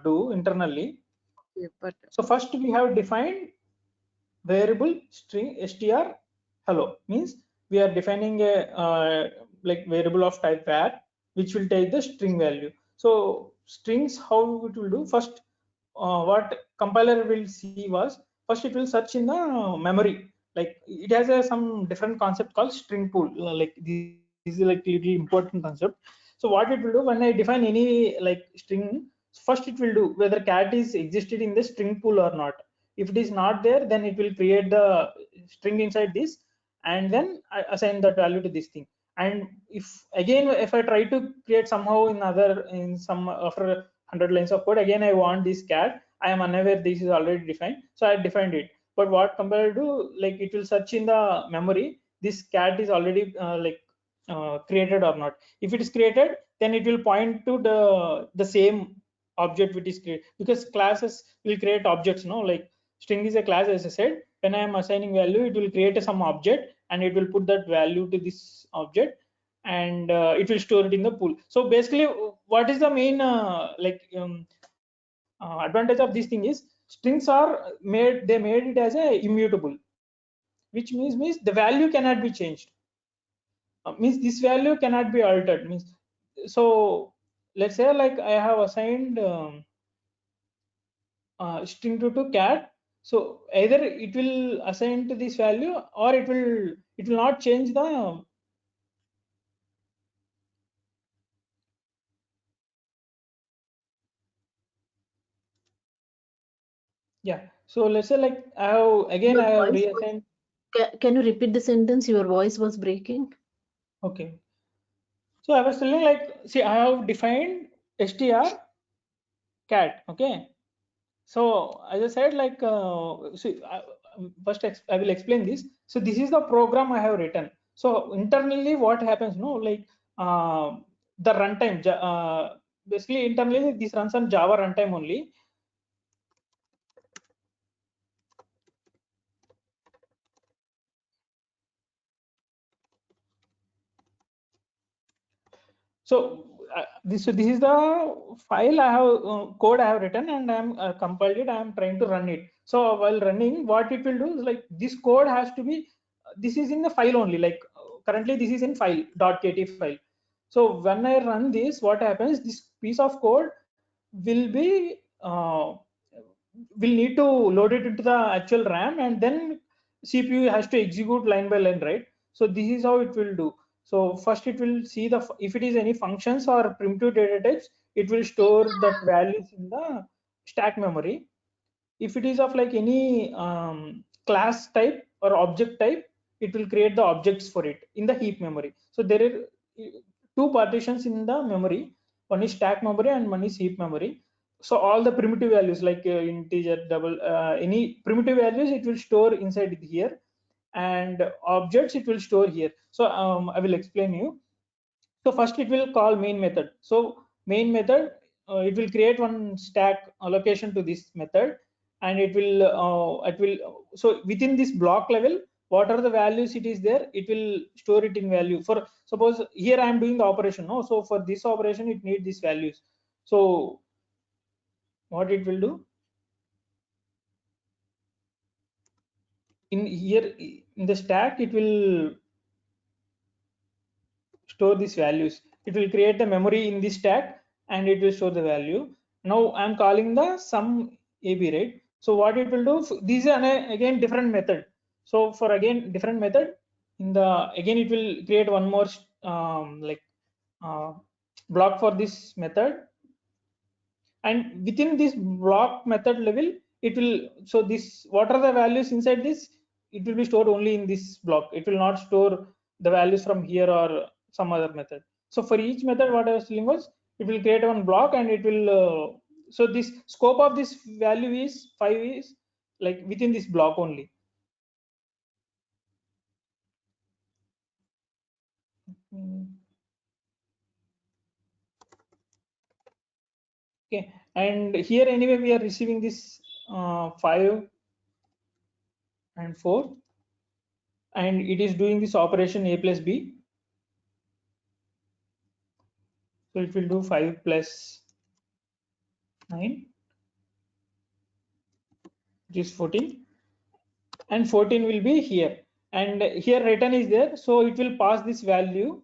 do internally. Yeah, but So first we have defined variable string str hello, means we are defining a like variable of type var which will take the string value. So strings, how it will do first, what compiler will see was first it will search in the memory. Like it has some different concept called string pool. Like this is like really important concept. So what it will do when I define any like string, first it will do whether cat is existed in the string pool or not. If it is not there, then it will create the string inside this, and then I assign that value to this thing. And if I try to create somehow in some after 100 lines of code, again I want this cat, I am unaware this is already defined, so I defined it. But what compiler do, like it will search in the memory, this cat is already created or not. If it is created, then it will point to the same object which is created, because classes will create objects, no, like string is a class, as I said. When I am assigning value, it will create some object and it will put that value to this object, and it will store it in the pool. So basically what is the main advantage of this thing is strings are made it as a immutable, which means the value cannot be changed. Means this value cannot be altered, means, so let's say like I have assigned string to cat. So either it will assign to this value or it will not change the yeah. So let's say like I have reassigned. Can you repeat the sentence? Your voice was breaking. Okay. So I was telling like, see, I have defined str cat. Okay. So as I said, like, first I will explain this. So this is the program I have written. So internally, what happens? No, like the runtime. Basically, internally this runs on Java runtime only. So this is the file I have code I have written, and I am compiled it. I am trying to run it. So while running, what it will do is like this code has to be. This is in the file only. Like currently, this is in file .kt file. So when I run this, what happens? This piece of code will be will need to load it into the actual RAM, and then CPU has to execute line by line, right? So this is how it will do. So first it will see the if it is any functions or primitive data types, it will store that values in the stack memory. If it is of like any class type or object type, it will create the objects for it in the heap memory. So there are two partitions in the memory. One is stack memory and one is heap memory. So all the primitive values like integer, double, any primitive values, it will store inside here, and objects it will store here. So I will explain you. So first it will call main method. So main method, it will create one stack allocation to this method, and it will so within this block level, what are the values it is there, it will store it in value. For suppose here I am doing the operation, no, so for this operation it needs these values. So what it will do in here in the stack, it will store these values. It will create the memory in this stack, and it will store the value. Now I'm calling the sum AB, right? So what it will do, these are again different method. So for again different method, in the again it will create one more like uh, block for this method, and within this block method level, it will, so this, what are the values inside this, it will be stored only in this block. It will not store the values from here or some other method. So for each method, what I was telling was, it will create one block, and it will so this scope of this value is 5 is like within this block only. Okay, and here anyway we are receiving this 5 and 4, and it is doing this operation a plus b. So it will do 5 plus 9, which is 14, and 14 will be here, and here return is there, so it will pass this value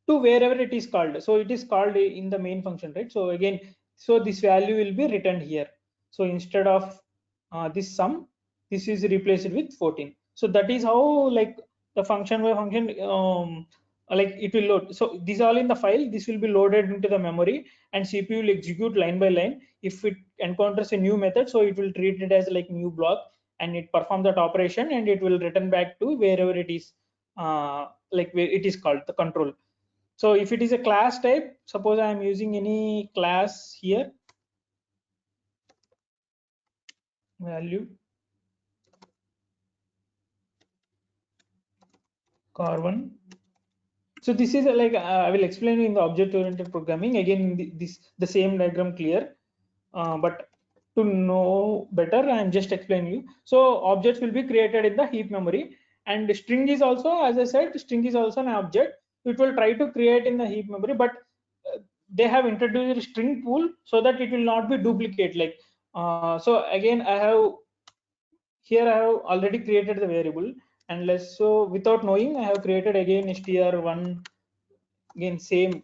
to wherever it is called. So it is called in the main function, right? So again, so this value will be returned here. So instead of this sum, this is replaced with 14. So that is how, like, the function by function, like it will load. So these all in the file, this will be loaded into the memory, and CPU will execute line by line. If it encounters a new method, so it will treat it as like new block, and it perform that operation, and it will return back to wherever it is, like where it is called the control. So if it is a class type, suppose I am using any class here, value car1. So this is like, I will explain in the object oriented programming again, this the same diagram clear, but to know better, I am just explaining you. So objects will be created in the heap memory, and string is also, as I said, string is also an object. It will try to create in the heap memory, but they have introduced a string pool so that it will not be duplicate. Like so again, I have here, I have already created the variable, and let's, so without knowing, I have created again str1, again same.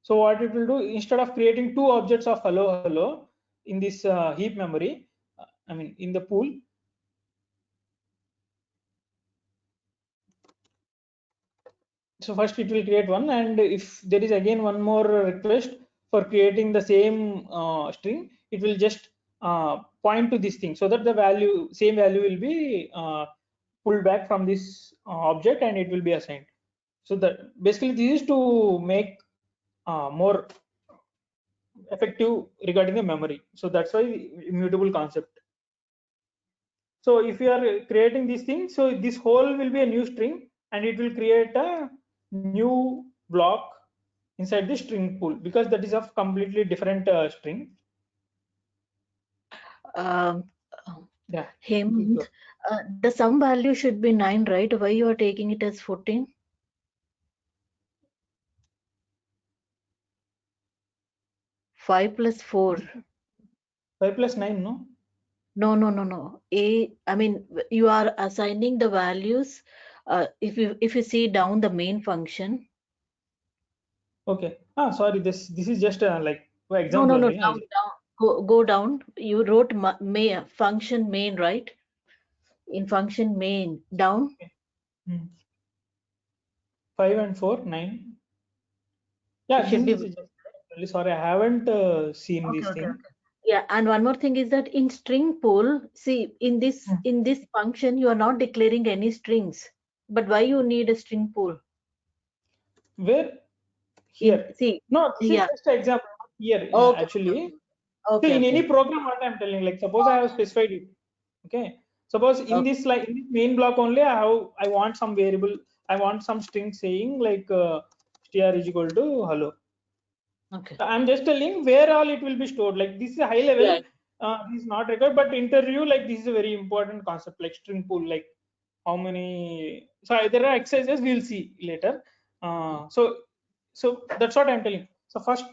So what it will do, instead of creating two objects of hello hello in this heap memory, I mean in the pool, so first it will create one, and if there is again one more request for creating the same string, it will just point to this thing, so that the value, same value will be pulled back from this object and it will be assigned. So that basically this is to make more effective regarding the memory. So that's why immutable concept. So if you are creating this thing, so this whole will be a new string and it will create a new block inside the string pool because that is of completely different string. Yeah. Hemant, the sum value should be 9, right? Why you are taking it as 14? 5 plus 4. 5 plus 9, no? No. I mean, you are assigning the values. If you see down the main function. Okay. Sorry. This is just like for No, example only. down. Go down. You wrote function main, right? In function main, down. Okay. 5 and 4, 9. Yeah, It should this be. is just really sorry. I haven't seen this Okay. thing. Yeah, and one more thing is that in string pool, see in this function you are not declaring any strings. But why you need a string pool? Where here? No, this is just an example here. Actually, so in any program, what I'm telling, like suppose I have specified it. Okay. Suppose in this like in this main block only, I want some variable. I want some string saying like str is equal to hello. Okay. I'm just telling where all it will be stored. Like this is a high level. This is not required, but interview like this is a very important concept, like string pool, like how many. So there are exercises we'll see later. So that's what I'm telling. So first,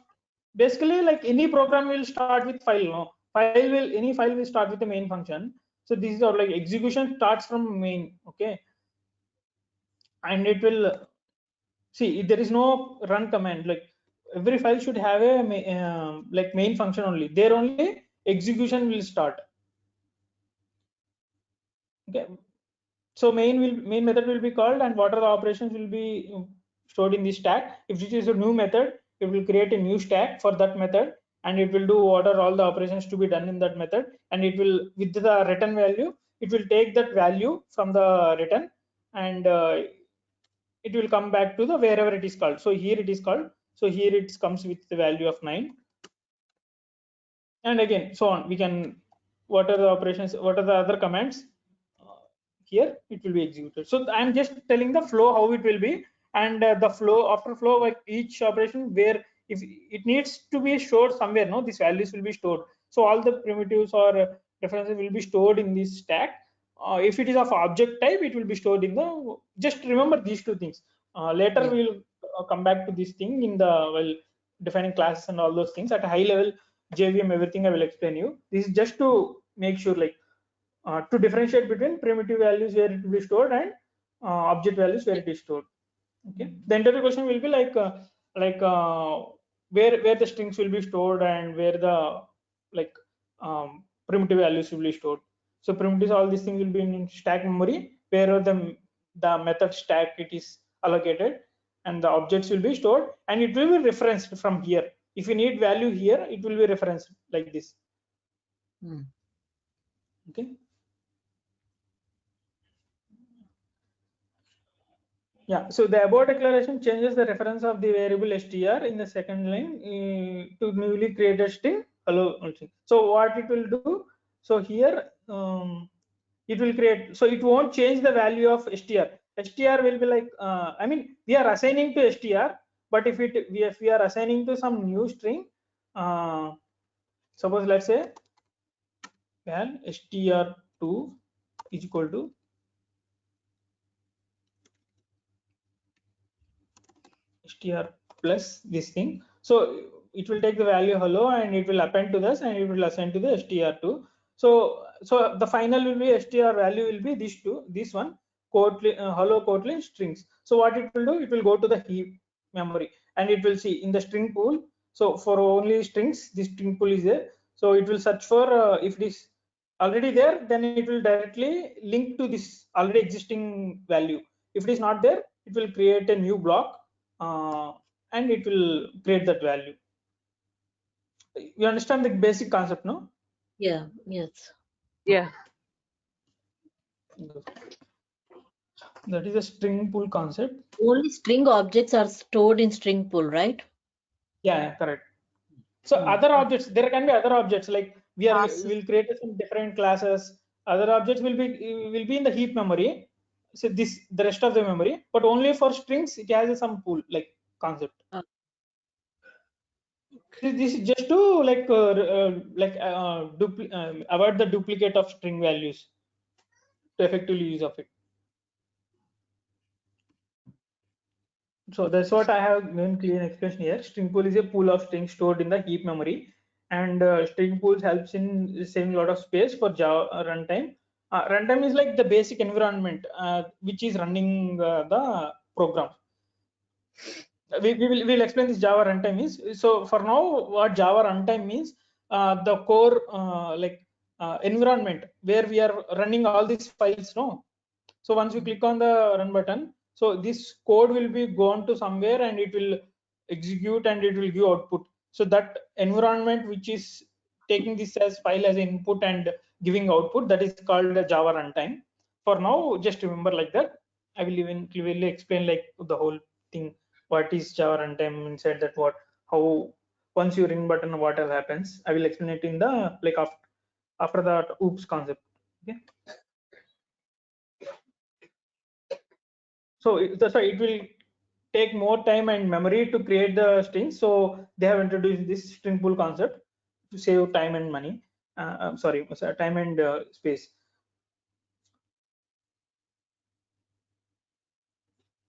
basically, like any program will start with file. No, any file will start with the main function. So this is our like execution starts from main. Okay, and it will see there is no run command. Like every file should have a like main function only. There only execution will start. Okay, so main method will be called, and what are the operations will be stored in this stack. If it is a new method, it will create a new stack for that method, and it will do what are all the operations to be done in that method, and it will with the return value, it will take that value from the return, and it will come back to the wherever it is called. So here it is called. So here it comes with the value of 9, and again so on. We can what are the operations, what are the other commands. Here it will be executed. So I'm just telling the flow how it will be, and the flow after flow, like each operation where if it needs to be stored somewhere, no, these values will be stored. So all the primitives or references will be stored in this stack. If it is of object type, it will be stored in the. Just remember these two things. Later we'll come back to this thing in the defining classes and all those things at a high level. JVM, everything I will explain you. This is just to make sure, like to differentiate between primitive values where it will be stored and object values where it is stored. Okay. The interview question will be like where the strings will be stored and where the like primitive values will be stored. So primitives, all these things will be in stack memory where the method stack it is allocated, and the objects will be stored, and it will be referenced from here. If you need value here, it will be referenced like this. Okay. Yeah, so the above declaration changes the reference of the variable str in the second line to newly created string hello. So what it will do? So here it will create. So it won't change the value of str. Str will be like I mean we are assigning to str, but if we are assigning to some new string, suppose let's say val str2 is equal to str plus this thing. So it will take the value hello and it will append to this and it will assign to the str2. So the final will be str value will be this one Kotlin, hello Kotlin strings. So what it will do, it will go to the heap memory and it will see in the string pool. So for only strings, this string pool is there. So it will search for if it is already there, then it will directly link to this already existing value. If it is not there, it will create a new block and it will create that value. You understand the basic concept, no? Yeah. Yes. Yeah. That is a string pool concept. Only string objects are stored in string pool, right? Yeah, correct. So other objects, there can be other objects like we'll create some different classes. Other objects will be in the heap memory. So the rest of the memory, but only for strings it has some pool like concept. This is just to avoid the duplicate of string values to effectively use of it. So that's what I have given clear explanation here. String pool is a pool of strings stored in the heap memory, and string pools helps in saving a lot of space for Java runtime. Runtime is like the basic environment which is running the program. We'll explain this Java runtime is. So for now, what Java runtime means, the core environment where we are running all these files. No, so once you click on the run button, so this code will be gone to somewhere and it will execute and it will give output. So that environment which is taking this as file as input and giving output, that is called a Java runtime. For now, just remember like that. I will even clearly explain like the whole thing. What is Java runtime inside that? How once you ring button, what happens? I will explain it in the like after that oops concept. Okay. So that's why it will take more time and memory to create the strings. So they have introduced this string pool concept to save time and money. Time and space.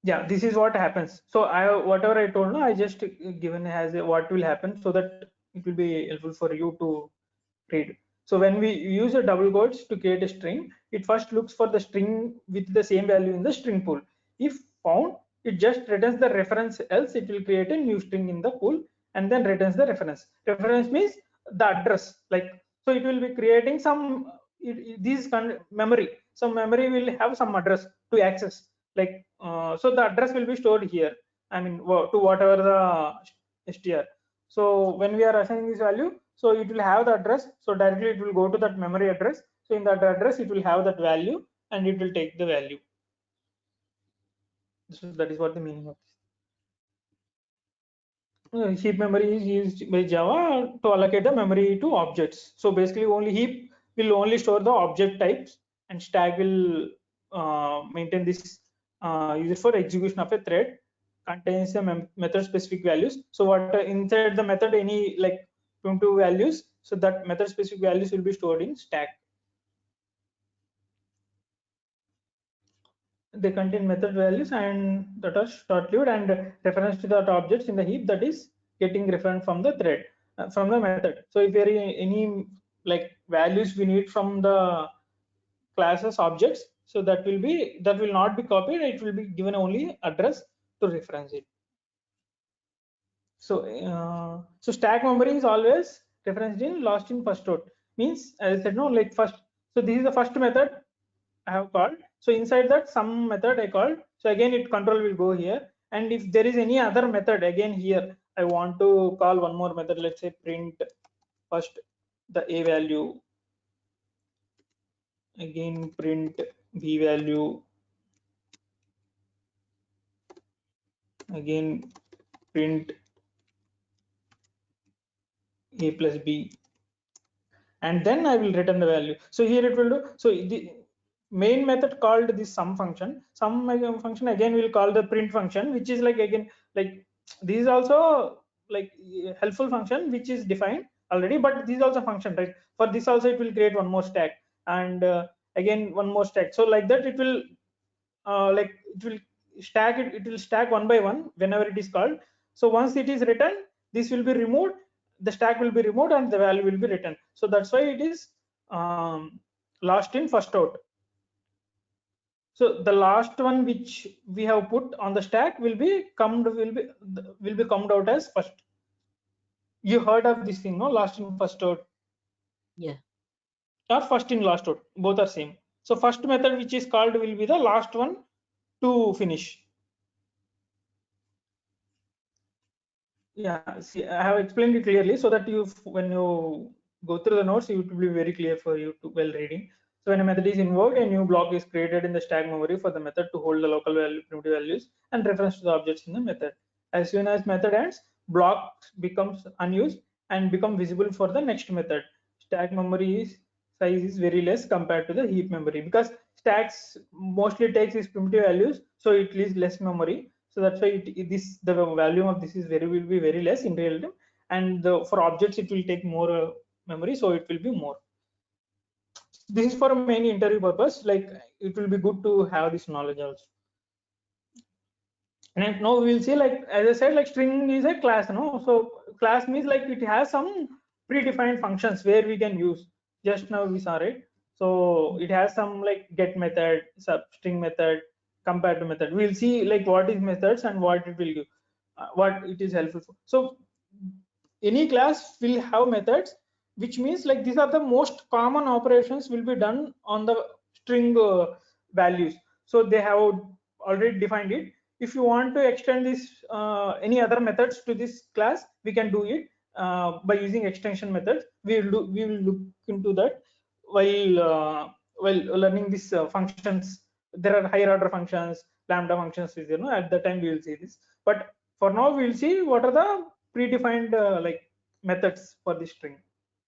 Yeah, this is what happens. So whatever I told, no, I just given as what will happen so that it will be helpful for you to read. So when we use a double quotes to create a string, it first looks for the string with the same value in the string pool. If found, it just returns the reference, else it will create a new string in the pool and then returns the reference. Reference means the address. Like, so it will be creating some these memory. Some memory will have some address to access. Like, so the address will be stored here. I mean, to whatever the str. So when we are assigning this value, so it will have the address. So directly it will go to that memory address. So in that address, it will have that value and it will take the value. So that is what the meaning of this. Heap memory is used by Java to allocate the memory to objects. So basically only heap will only store the object types and stack will maintain this user for execution of a thread contains the method specific values. So what inside the method any like primitive values, so that method specific values will be stored in stack. They contain method values and that are short-lived and reference to that objects in the heap that is getting referenced from the thread from the method. So if there are any like values we need from the classes objects, so that will not be copied, it will be given only address to reference it. So stack memory is always referenced in lost in first out, means as I said, no, like first, so this is the first method I have called. So inside that some method I called, so again it control will go here, and if there is any other method again here I want to call one more method, let's say print first the a value, again print b value, again print a plus b, and then I will return the value. So here it will do, so the main method called this sum function, sum function again will call the print function, which is like again like this is also like helpful function which is defined already, but this is also function, right? For this also it will create one more stack and again one more stack. So like that it will like it will it will stack one by one whenever it is called. So once it is written, this will be removed, the stack will be removed and the value will be written. So that's why it is last in first out. So the last one which we have put on the stack will be come out as first. You heard of this thing, no? Last in first out. Yeah. Or first in last out, both are same. So first method which is called will be the last one to finish. Yeah, see, I have explained it clearly so that you, when you go through the notes, it will be very clear for you to well reading. So when a method is invoked, a new block is created in the stack memory for the method to hold the local primitive values and reference to the objects in the method. As soon as method ends, block becomes unused and become visible for the next method. Stack memory size is very less compared to the heap memory, because stacks mostly takes these primitive values, so it leaves less memory. So that's why the value of this is will be very less in real time, and for objects it will take more memory, so it will be more. This is for many interview purpose, like it will be good to have this knowledge also. And now we'll see, like as I said, like string is a class, no? So class means like it has some predefined functions where we can use. Just now we saw, right? So it has some like get method, substring method, compare to method. We'll see like what is methods and what it will give, what it is helpful for. So any class will have methods, which means like these are the most common operations will be done on the string values. So they have already defined it. If you want to extend this any other methods to this class, we can do it by using extension methods. We will look into that while learning these functions. There are higher order functions, lambda functions is, at the time we will see this. But for now we will see what are the predefined like methods for this string.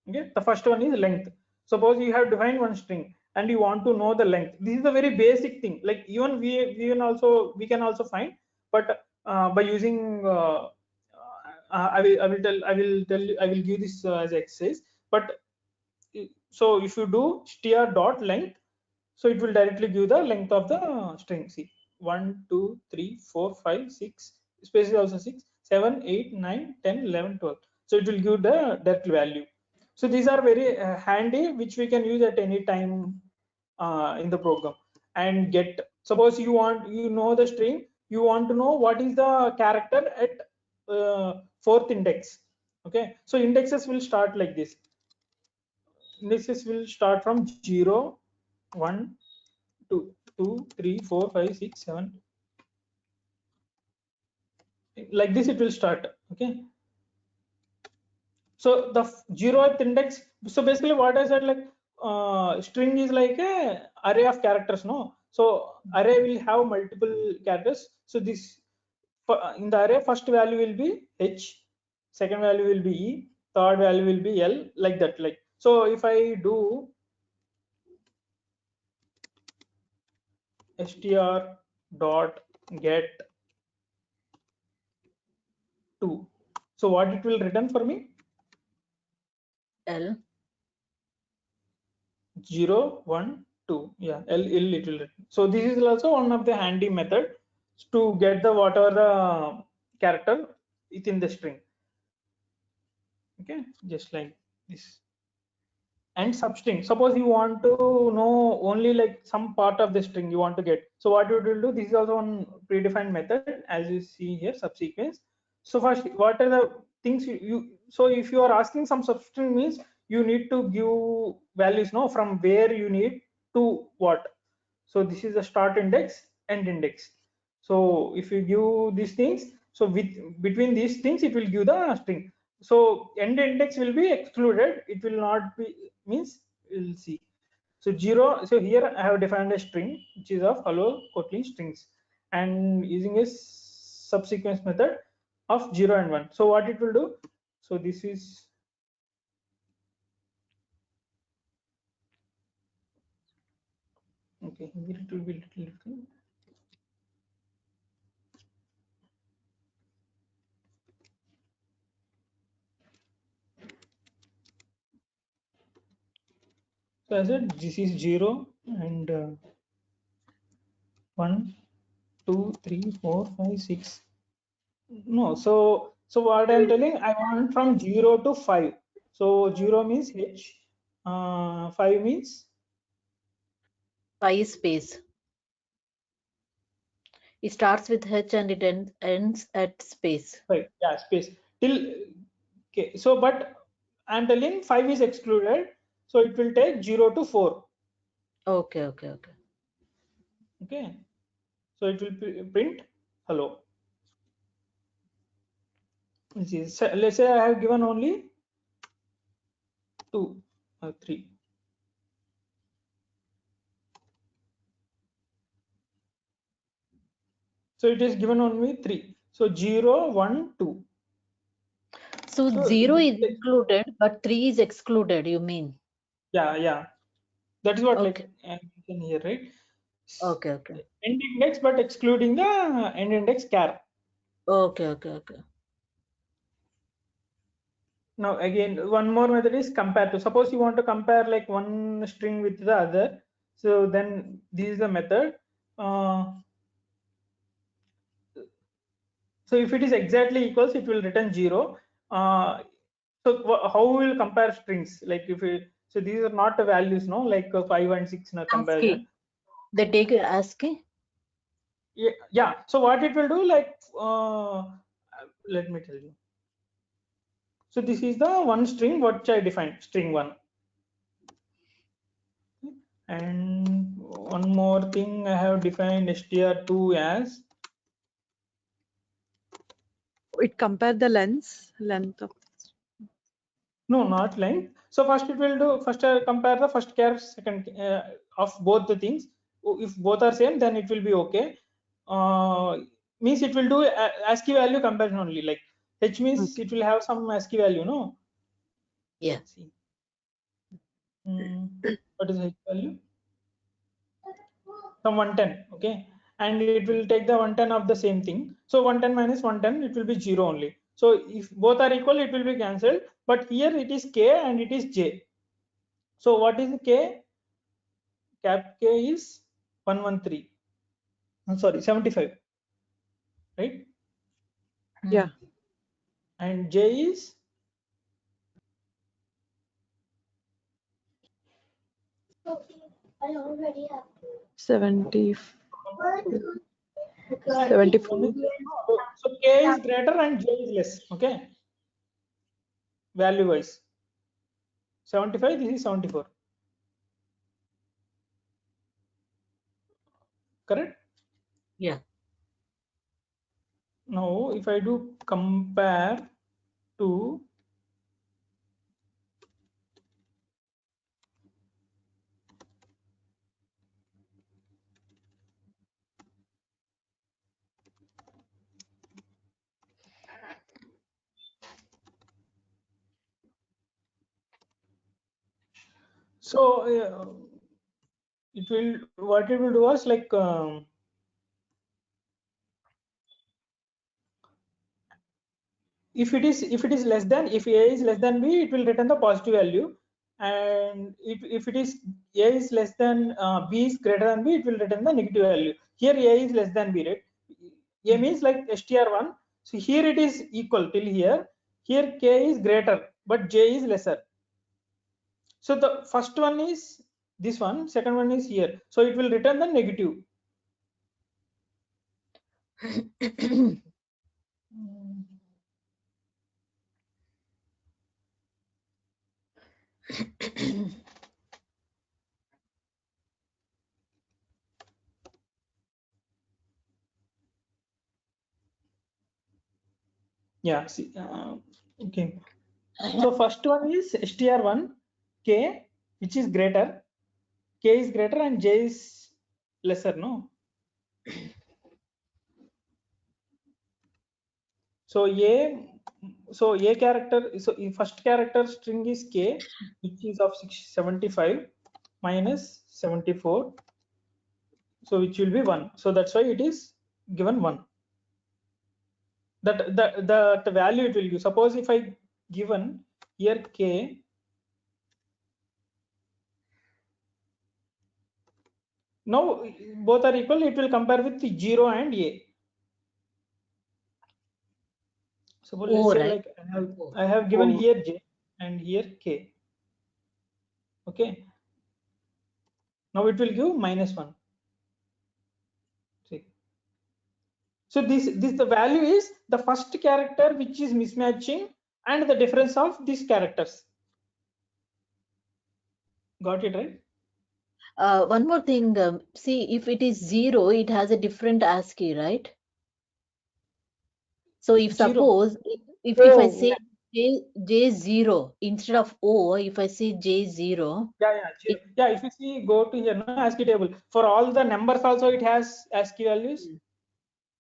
Okay, the first one is length. Suppose you have defined one string and you want to know the length. This is the very basic thing, like even we can also find, but by using I will give this as exercise. But so if you do str dot length, so it will directly give the length of the string. See, 1 2 3 4 5 6, space is also 6 7 8 9 10 11 12. So it will give the direct value. So these are very handy, which we can use at any time in the program. And get, suppose you know the string, you want to know what is the character at fourth index. Okay, so indexes will start like this. Indexes will start from 0 1 2 2 3 4 5 6 7, like this it will start. Okay, so the 0th index, so basically what I said, like string is like a array of characters, no? So array will have multiple characters. So this in the array, first value will be h, second value will be e, third value will be l, like that. Like, so if I do str dot get 2, so what it will return for me? L. 0 1 2, yeah, l it will return. So this is also one of the handy method to get the whatever the character within the string. Okay, just like this. And substring, suppose you want to know only like some part of the string you want to get, so what you will do, this is also one predefined method, as you see here, subsequence. So first, what are the things so if you are asking some substring, means you need to give values, no, from where you need to what. So this is the start index, end index. So if you give these things, so with between these things it will give the string. So end index will be excluded, it will not be, means we'll see. So 0, so here I have defined a string which is of hello Kotlin strings, and using a subsequence method of 0 and 1. So what it will do, so this is, okay, here it will be little different. So I said this is 0 and 1 2 3 4 5 6. No, so what I'm telling, I want from 0 to 5. So 0 means h, 5 means 5 space. It starts with H and it ends at space. 5. Yeah, space till. Okay, so but I'm telling 5 is excluded, so it will take 0 to 4. Okay. Okay, so it will print hello. Let's say I have given only 2 or 3. So it is given only 3. So 0, 1, 2. So So 0 this is included, but 3 is excluded, you mean? yeah. That is what Okay. like I mentioned here, right? Okay. End index, but excluding the end index char. Okay. Now again, one more method is compare to. Suppose you want to compare like one string with the other. So then this is the method. So if it is exactly equals, it will return 0. So how we will compare strings? Like if we, so these are not the values, no, like 5 and 6 in a comparison. ASCII. They take ASCII. Yeah. So what it will do, like let me tell you. So this is the one string which I defined, string 1. And one more thing, I have defined str2 as, It compare the length of. no, not length. So first it will do, first compare the first char, second of both the things. If both are same, then it will be okay. Means it will do ASCII value comparison only. Like H means it will have some ASCII value, no? Yeah. Let's see. What is H value? Some 110, okay, and it will take the 110 of the same thing. So 110 minus 110, it will be 0 only. So if both are equal, it will be cancelled. But here it is k and it is j. So what is k? Cap k is 113. I'm sorry, 75, right? Yeah. And j is 70. 74. so k is greater and j is less. Okay, value wise 75. This is 74. Correct. Yeah. Now if I do compare to, so it will, what it will do is like if it is less than, if a is less than b, it will return the positive value, and if it is a is less than b is greater than b, it will return the negative value. Here a is less than b, right? A means like str1. So here it is equal till here. Here k is greater, but j is lesser. So the first one is this one, second one is here. So it will return the negative. Yeah, see, okay. So first one is str1 k, which is greater, k is greater and j is lesser, no? So a character, so in first character string is k, which is of 75 minus 74, so which will be 1. So that's why it is given 1. That the value it will give. Suppose if I given here k, now both are equal, it will compare with the 0 and a. So let's say right. like I have given here j and here k. Okay. Now it will give -1. See. So this the value is the first character which is mismatching and the difference of these characters. Got it, right? One more thing. See, if it is 0, it has a different ASCII, right? So if 0. suppose if I say J0 instead of O, if I say J0, Yeah. If you see, go to here, no, ASCII table. For all the numbers also it has ASCII values.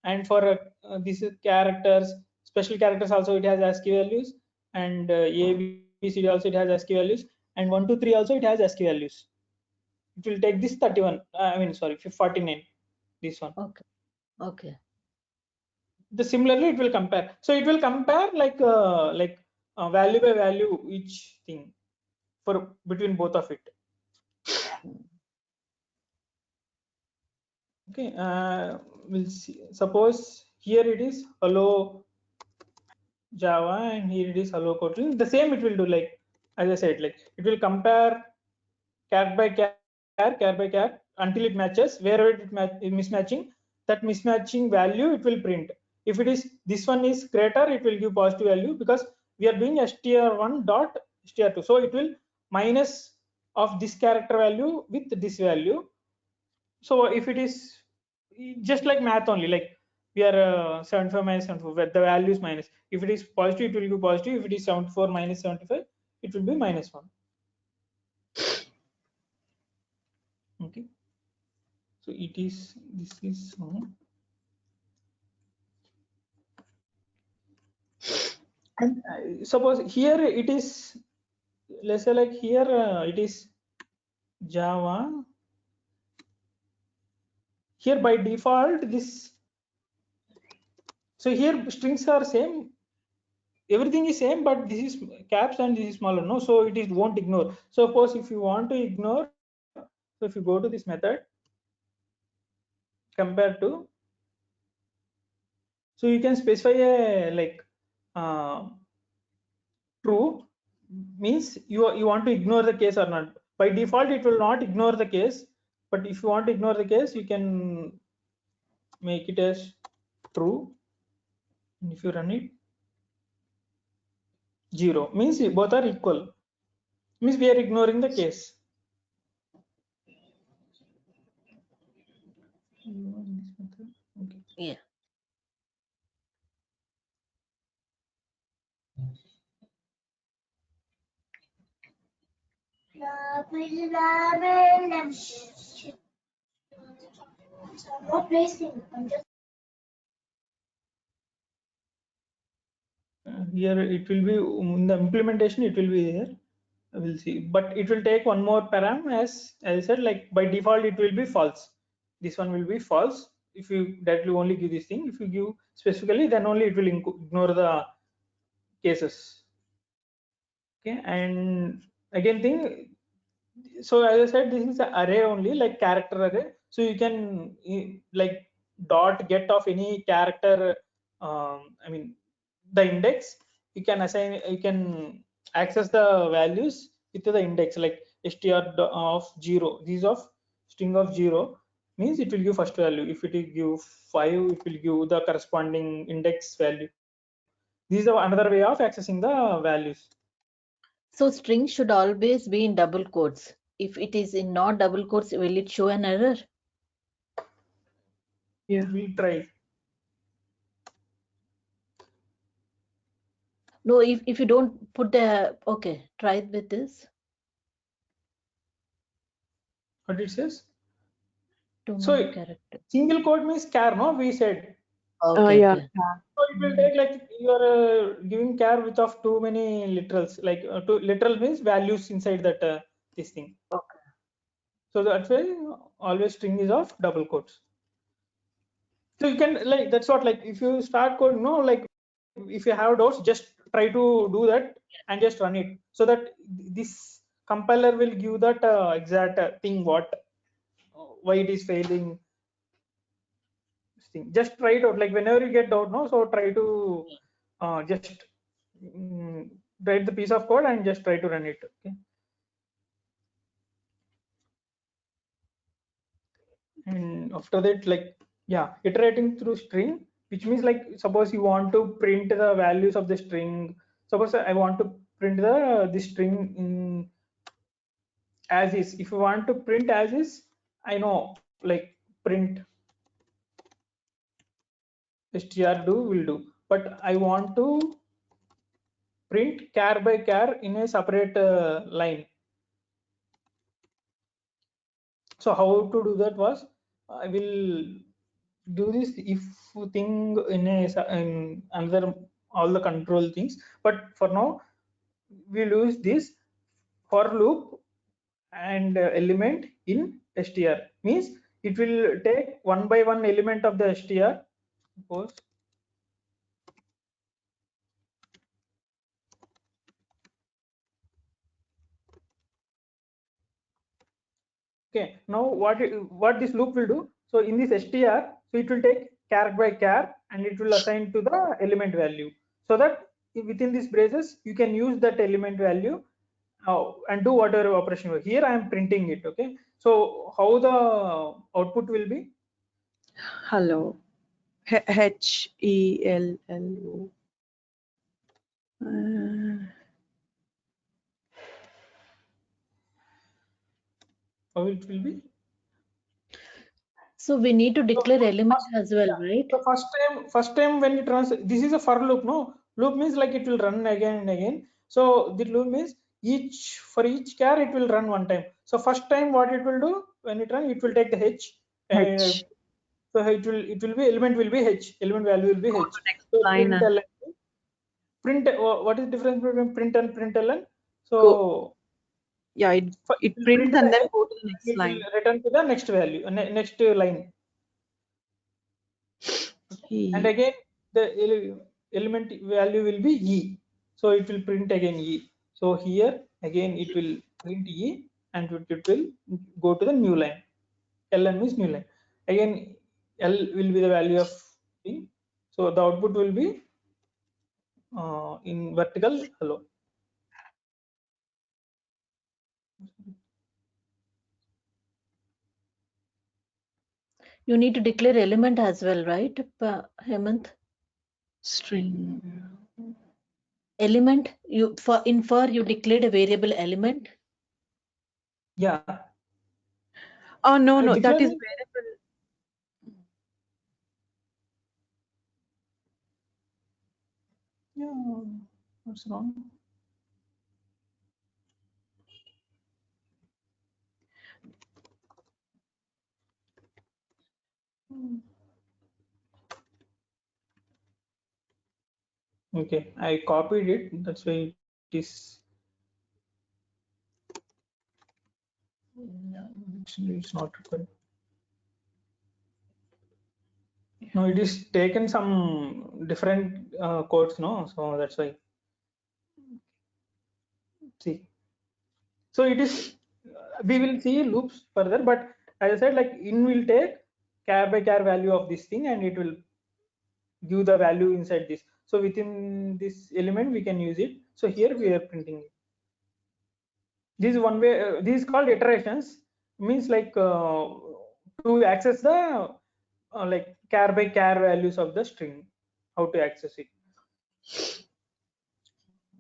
and for these characters, special characters also it has ASCII values, and A, B, C, D also it has ASCII values, and 1 to 3 also it has ASCII values. It will take this 31. I mean, sorry, 49. This one. Okay. Okay. Similarly, it will compare. So it will compare like value by value each thing for between both of it. Okay, we'll see. Suppose here it is hello Java and here it is hello Kotlin. The same it will do, like as I said, like it will compare char by char until it matches. Wherever it is mismatching, that mismatching value it will print. If it is this one is greater, it will give positive value because we are doing str1 dot str2. So it will minus of this character value with this value. So if it is just like math only, like we are 75 minus 74, where the value is minus. If it is positive, it will be positive. If it is 74 minus 75, it will be minus 1. Okay. So it is, this is and suppose here it is, let's say like here it is Java. Here by default this, so here strings are same, everything is same, but this is caps and this is smaller, no, so it is won't ignore. So suppose if you want to ignore, so if you go to this method compared to, so you can specify a like true, means you want to ignore the case or not. By default it will not ignore the case, but if you want to ignore the case, you can make it as true, and if you run it, 0 means both are equal, means we are ignoring the case. Okay. Yeah. Here it will be in the implementation, it will be there. We'll see, but it will take one more param, as I said, like by default it will be false. This one will be false if you directly only give this thing. If you give specifically, then only it will ignore the cases. Okay, and again thing, so as I said, this is an array only, like character array. So you can like dot get of any character, I mean the index, you can assign, you can access the values with the index, like str of 0, these of string of 0 means it will give first value. If it will give 5, it will give the corresponding index value. This is another way of accessing the values. So string should always be in double quotes. If it is in not double quotes, will it show an error? Yeah. We'll try. No, if you don't put the, okay, try it with this. What it says? Too So many characters. single quote means char, no? We said. Okay, Yeah. okay. So it will take like you are giving char with of too many literals. Like literal means values inside that this thing. Okay. So that's why always string is of double quotes. So you can, like, that's what, like if you start code, no, like if you have doubts, just try to do that and just run it, so that this compiler will give that exact thing what why it is failing. Thing. Just try it out. Like whenever you get doubt, no, so try to just write the piece of code and just try to run it. Okay. And after that, like, yeah, iterating through string, which means like suppose you want to print the values of the string. Suppose I want to print the string in as is. If you want to print as is, I know like print str do will do, but I want to print char by char in a separate line. So how to do that was, I will do this if thing in another all the control things, but for now we'll use this for loop and element in str. Means it will take one by one element of the str. Suppose okay, now what this loop will do, so in this str, so it will take char by char and it will assign to the element value, so that within these braces you can use that element value and do whatever operation. Here I am printing it. Okay, so how the output will be? Hello. HELLO. How it will be? So we need to declare So element first, as well, yeah. right? So first time when it runs, this is a for loop. No, loop means like it will run again and again. So the loop means for each char it will run one time. So first time what it will do when it run, it will take the h. H. So it will be element will be h. Element value will be Go h. to next So line print and what is the difference between print and println? go. So Yeah, it it will prints print the and then h go to the and next it will line. return to the next value, next line. And again the element value will be e, so it will print again e. So here again it will print e and it will go to the new line. ln is new line. Again l will be the value of thing, so the output will be in vertical hello. You need to declare element as well, right, Hemant? String. Element, you for you declared a variable element. Yeah, Oh no, that declare is means variable. yeah, what's wrong? Okay, I copied it, that's why it is. Yeah, actually it's not required. No, it is taken some different codes, no, so that's why. See, so it is we will see loops further, but as I said, like in will take char by char value of this thing and it will give the value inside this. So within this element we can use it. So here we are printing it. This is one way. This is called iterations. Means like to access the like char by char values of the string. How to access it?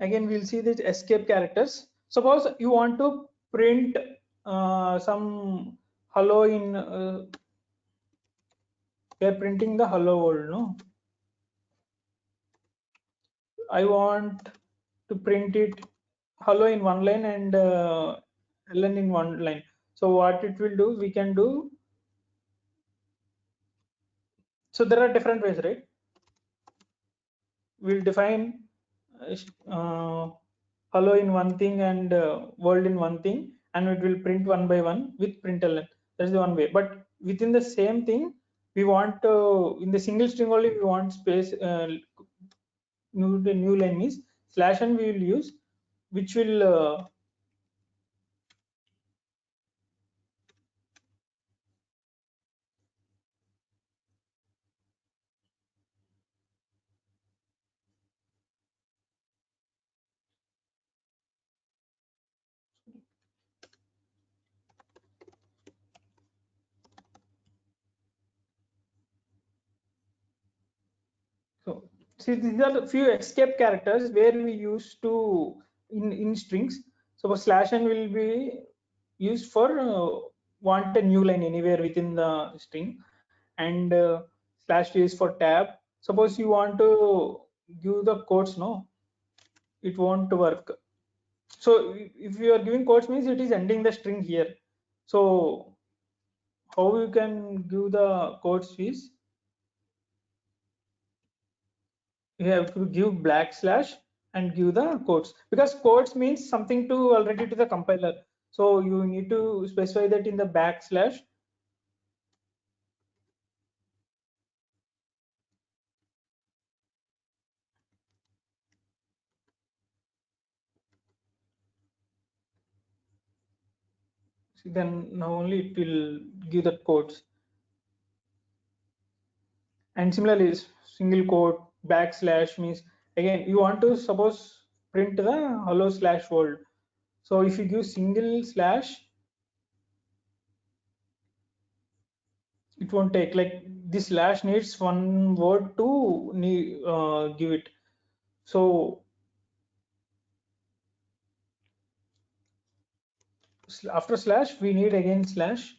Again, we'll see the escape characters. Suppose you want to print some hello in. We are printing the hello world. No, I want to print it hello in one line and ln in one line. So what it will do? We can do. So there are different ways, right? We'll define hello in one thing and world in one thing, and it will print one by one with println. That's the one way. But within the same thing, we want in the single string only we want space. New line means slash n we will use, which will so see these are the few escape characters where we use to in strings. So slash n will be used for want a new line anywhere within the string, and slash t is for tab. Suppose you want to give the quotes, no, it won't work. So if you are giving quotes means it is ending the string here. So how you can give the quotes is you have to give / and give the quotes, because quotes means something to already to the compiler. So you need to specify that in the / then now only it will give the quotes. And similarly, single quote / means, again, you want to suppose print the hello / world. So if you give single / it won't take, like this / needs one word to give it. So after / we need again /.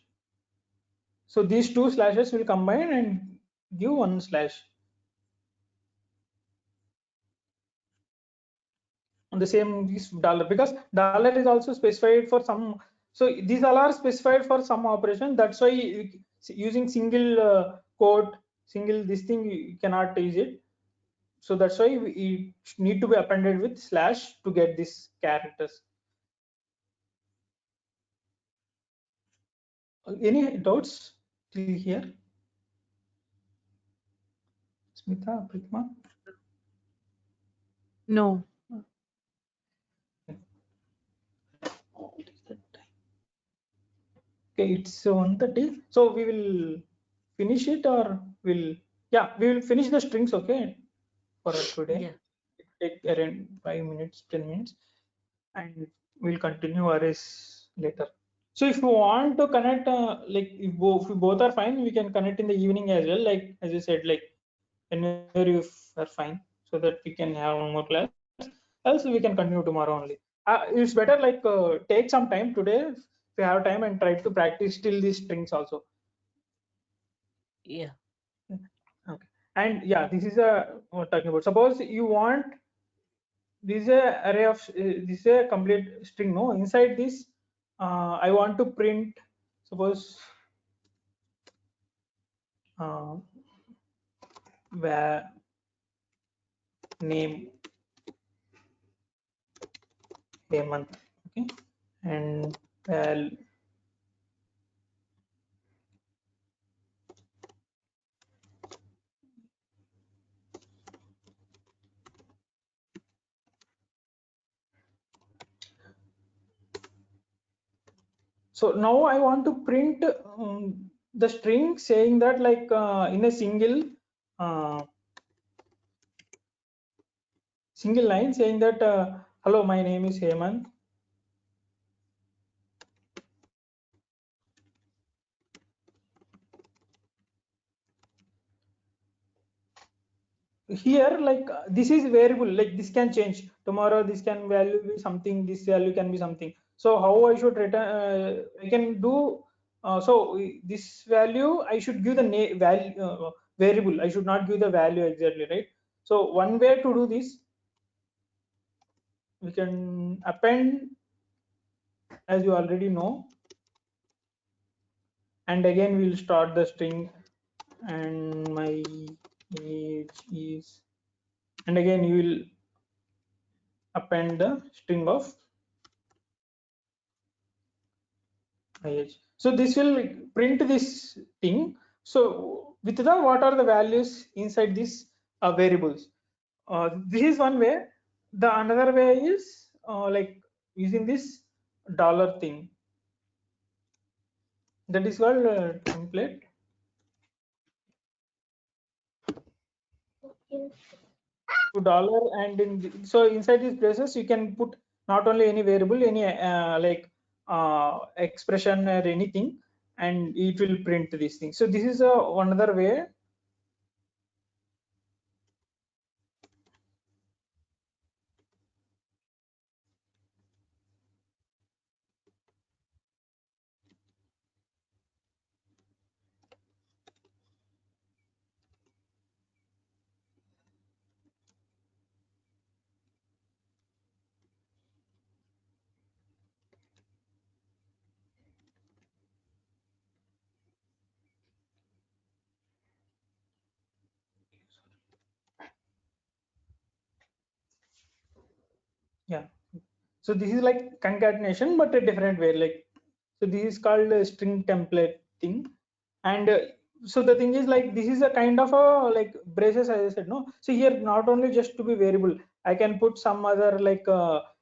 So these two slashes will combine and give one / on the same this dollar, because dollar is also specified for some. So these all are specified for some operation. That's why using single quote, single this thing, you cannot use it. So that's why we need to be appended with / to get these characters. Any doubts till here? Smita, Prithma? No. What is the time? Okay, it's 1:30. So we will finish it, or will, yeah, we will finish the strings, okay, for today. Yeah. It take around 5 minutes, 10 minutes, and we'll continue arrays later. So if you want to connect, like if we both are fine, we can connect in the evening as well. Like as you said, like whenever you are fine, so that we can have one more class. Else we can continue tomorrow only. It's better like take some time today if you have time, and try to practice till these strings also. Yeah. Okay. And yeah, this is a what talking about. Suppose you want this is a array of this is a complete string. No, inside this, I want to print. Suppose where name Hemant, okay, and so now I want to print the string saying that, like in a uh, single line saying that hello, my name is Hemant. Here, like this is variable, like this can change tomorrow, this can value be something, this value can be something. So how I should return, I can do so this value I should give the value variable, I should not give the value exactly, right? So one way to do this, we can append, as you already know, and again we'll start the string, and my age is, and again you will append the string of age. So this will print this thing. So with the what are the values inside these variables? This is one way. The another way is like using this dollar thing. That is called template. To dollar, and so inside these places you can put not only any variable, any like expression or anything, and it will print this thing. So this is another way. Yeah. So this is like concatenation, but a different way. Like, so this is called a string template thing. And so the thing is like, this is a kind of a like braces, as I said, no. So here, not only just to be variable, I can put some other like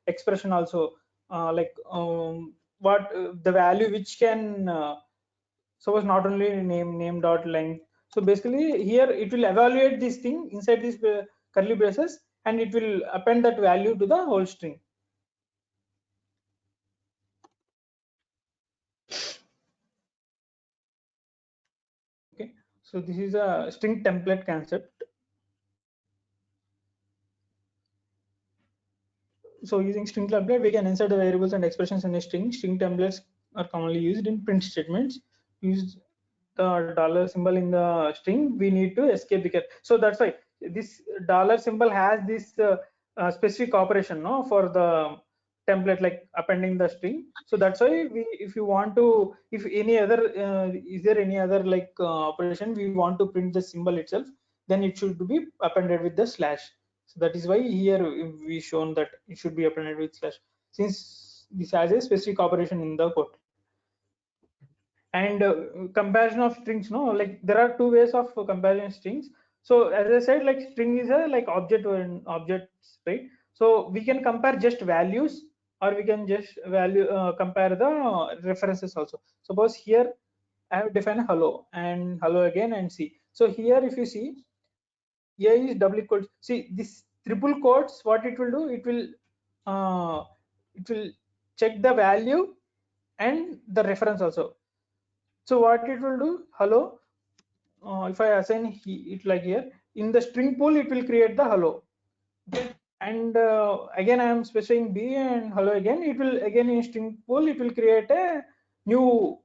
expression also, like what the value which can suppose not only name dot length. So basically here it will evaluate this thing inside these curly braces, and it will append that value to the whole string. Okay, so this is a string template concept. So using string template, we can insert the variables and expressions in a string. String templates are commonly used in print statements. Use the dollar symbol in the string, we need to escape the cat. So that's why this dollar symbol has this specific operation, no, for the template, like appending the string. So that's why we, if you want to, if any other, is there any other like operation we want to print the symbol itself, then it should be appended with the slash. So that is why here we shown that it should be appended with slash, since this has a specific operation in the code. And comparison of strings, no, like there are two ways of comparison strings. So as I said, like string is a like object or objects, right? So we can compare just values, or we can just value compare the references also. Suppose here I have defined hello and hello again and C. So here if you see, a is double equals, see this triple quotes, what it will do, uh, it will check the value and the reference also. So what it will do, hello, if I assign it like here, in the string pool, it will create the hello. Okay. And again, I am specifying B and hello again, it will again in string pool, it will create a new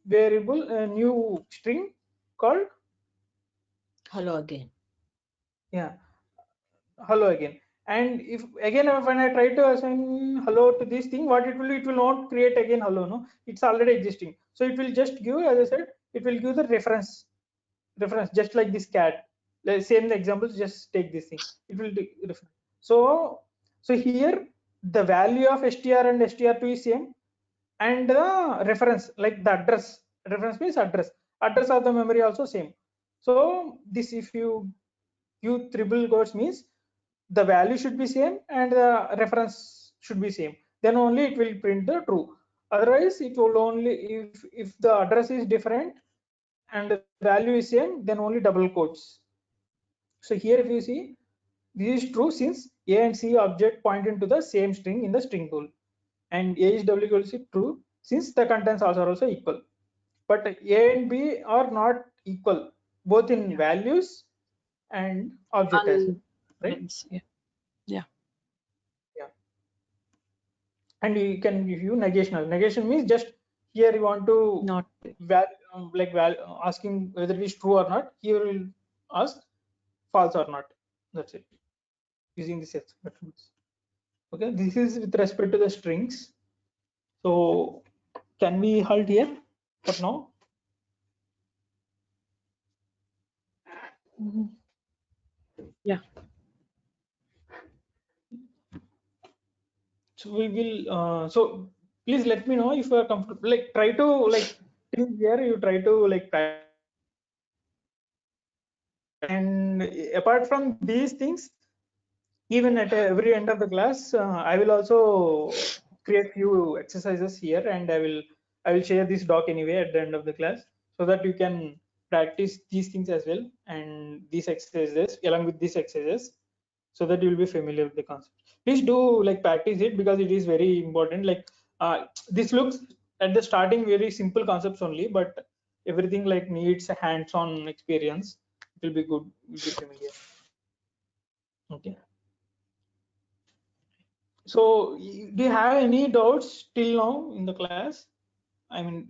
variable, a new string called Hello again. Yeah, hello again. And if again, when I try to assign hello to this thing, what it will not create again hello, no, it's already existing. So it will just give, as I said, it will give the reference just like this cat. Like same examples, just take this thing, it will do reference. So here the value of str and str2 is same, and the reference, like the address, reference means address of the memory also same. So this, if you use triple quotes, means the value should be same and the reference should be same, then only it will print the true. Otherwise it will only, if the address is different and the value is same, then only double quotes. So here if you see, this is true since a and c object point into the same string in the string pool, and a is double equals to true since the contents are also equal. But a and b are not equal, both in Yeah. values and object as well, right? Yeah. Yeah. Yeah. And you can give you negational. Negation means just here you want to Not asking whether it is true or not. Here will ask false or not. That's it. Using this expressions. Okay, this is with respect to the strings. So can we halt here for now? Yeah. So we will. So please let me know if you are comfortable. Like try to like till here you try to like and apart from these things, even at every end of the class, I will also create few exercises here, and I will share this doc anyway at the end of the class, so that you can practice these things as well, and these exercises along with these exercises, so that you will be familiar with the concept. Please do like practice it, because it is very important. Like this looks at the starting very simple concepts only, but everything like needs a hands-on experience. It will be good, will be familiar. Okay. So, do you have any doubts till now in the class? I mean,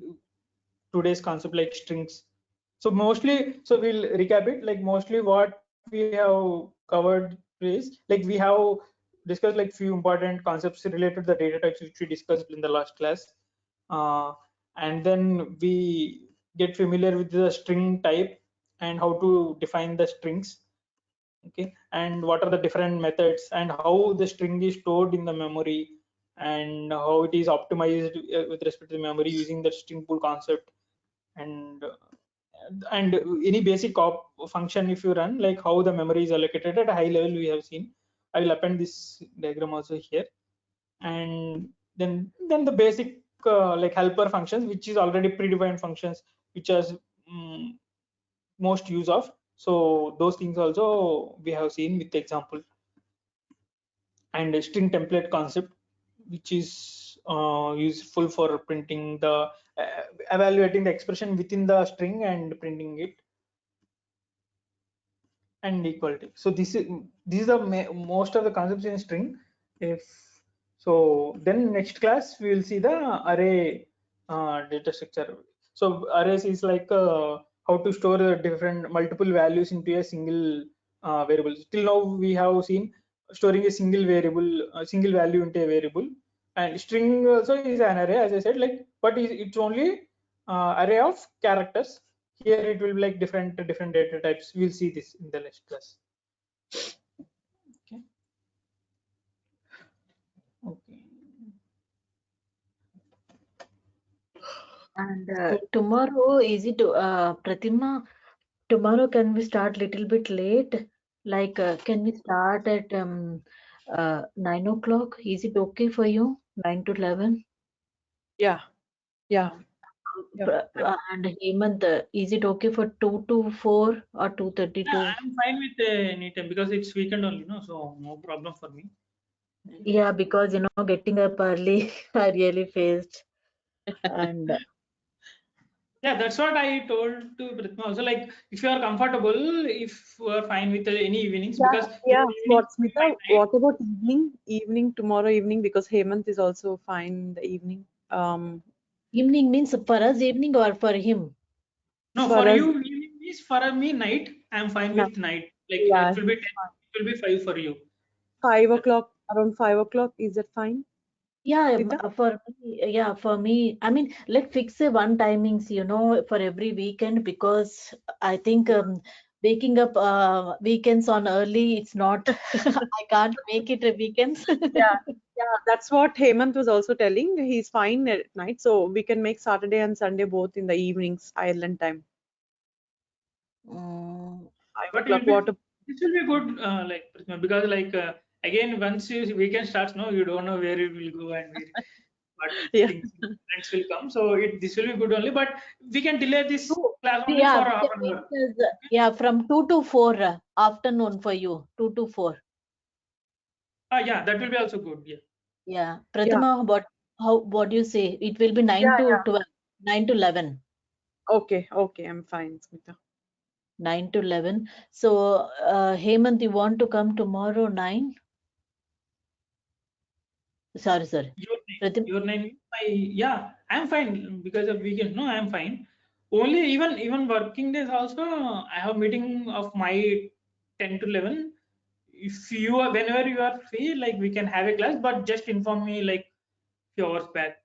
today's concept like strings. So mostly, so we'll recap it. Like mostly, what we have covered is like we have discussed like few important concepts related to the data types which we discussed in the last class, and then we get familiar with the string type and how to define the strings. Okay, and what are the different methods and how the string is stored in the memory and how it is optimized with respect to the memory using the string pool concept, and any basic function if you run, like how the memory is allocated at a high level we have seen. I will append this diagram also here. And then the basic like helper functions, which is already predefined functions which has most use of. So those things also we have seen with the example. And a string template concept, which is useful for printing the evaluating the expression within the string and printing it. And equality. So these are most of the concepts in string. If so, then next class we will see the array data structure. So arrays is like how to store the different multiple values into a single variable. Till now we have seen storing a single variable, a single value into a variable, and string also is an array, as I said, like, but it's only array of characters. Here it will be like different data types. We'll see this in the next class. Okay. Okay. And tomorrow, is it Pratima? Tomorrow can we start little bit late? Like can we start at 9 o'clock? Is it okay for you? 9 to 11? Yeah. Yeah. And Hemant, is it okay for 2 to 4 or 2:30 Yeah, to? I'm fine with any time because it's weekend only, no, so no problem for me. Yeah, because getting up early, I really faced. And Yeah, that's what I told to Pratma also. Like, if you are comfortable, if you are fine with any evenings, Yeah, because yeah. evenings What, will be my Smita? night. What about evening? Evening, tomorrow evening, because Hemant is also fine in the evening. evening means for us evening or for him? No, For for us, you, evening is for me night. I'm fine no. with night. Like Yeah, it will be he's 10, fine. it will be 5 for you. 5 o'clock, around 5 o'clock. Is that fine, Yeah, Smita? for me, I mean, let's fix a one timings, for every weekend because I think waking up weekends on early, it's not, I can't make it a weekends. Yeah, yeah. That's what Hemant was also telling. He's fine at night, so we can make Saturday and Sunday both in the evenings, Ireland time. Mm, Five But it o'clock. will be, this will be good, like Pratma, because like again, once weekend starts, no, you don't know where it will go and where what Yeah. things trends will come. So this will be good only, but we can delay this two- class only yeah, for we half can an make hour. this, yeah, from 2 to 4 afternoon for you, 2 to 4. Yeah, that will be also good. Yeah. Yeah, Yeah. Prathama, what do you say? It will be 9 Yeah, to yeah. 12, 9 to 11. Okay, okay. I'm fine, Smita. 9 to 11. So, Hemant, you want to come tomorrow 9? Sorry. Pratim, Your nine. Yeah, I'm fine because of weekend. No, I'm fine. Only even working days also, I have meeting of my 10 to 11. If you are whenever you are free, like we can have a class, but just inform me like few hours back.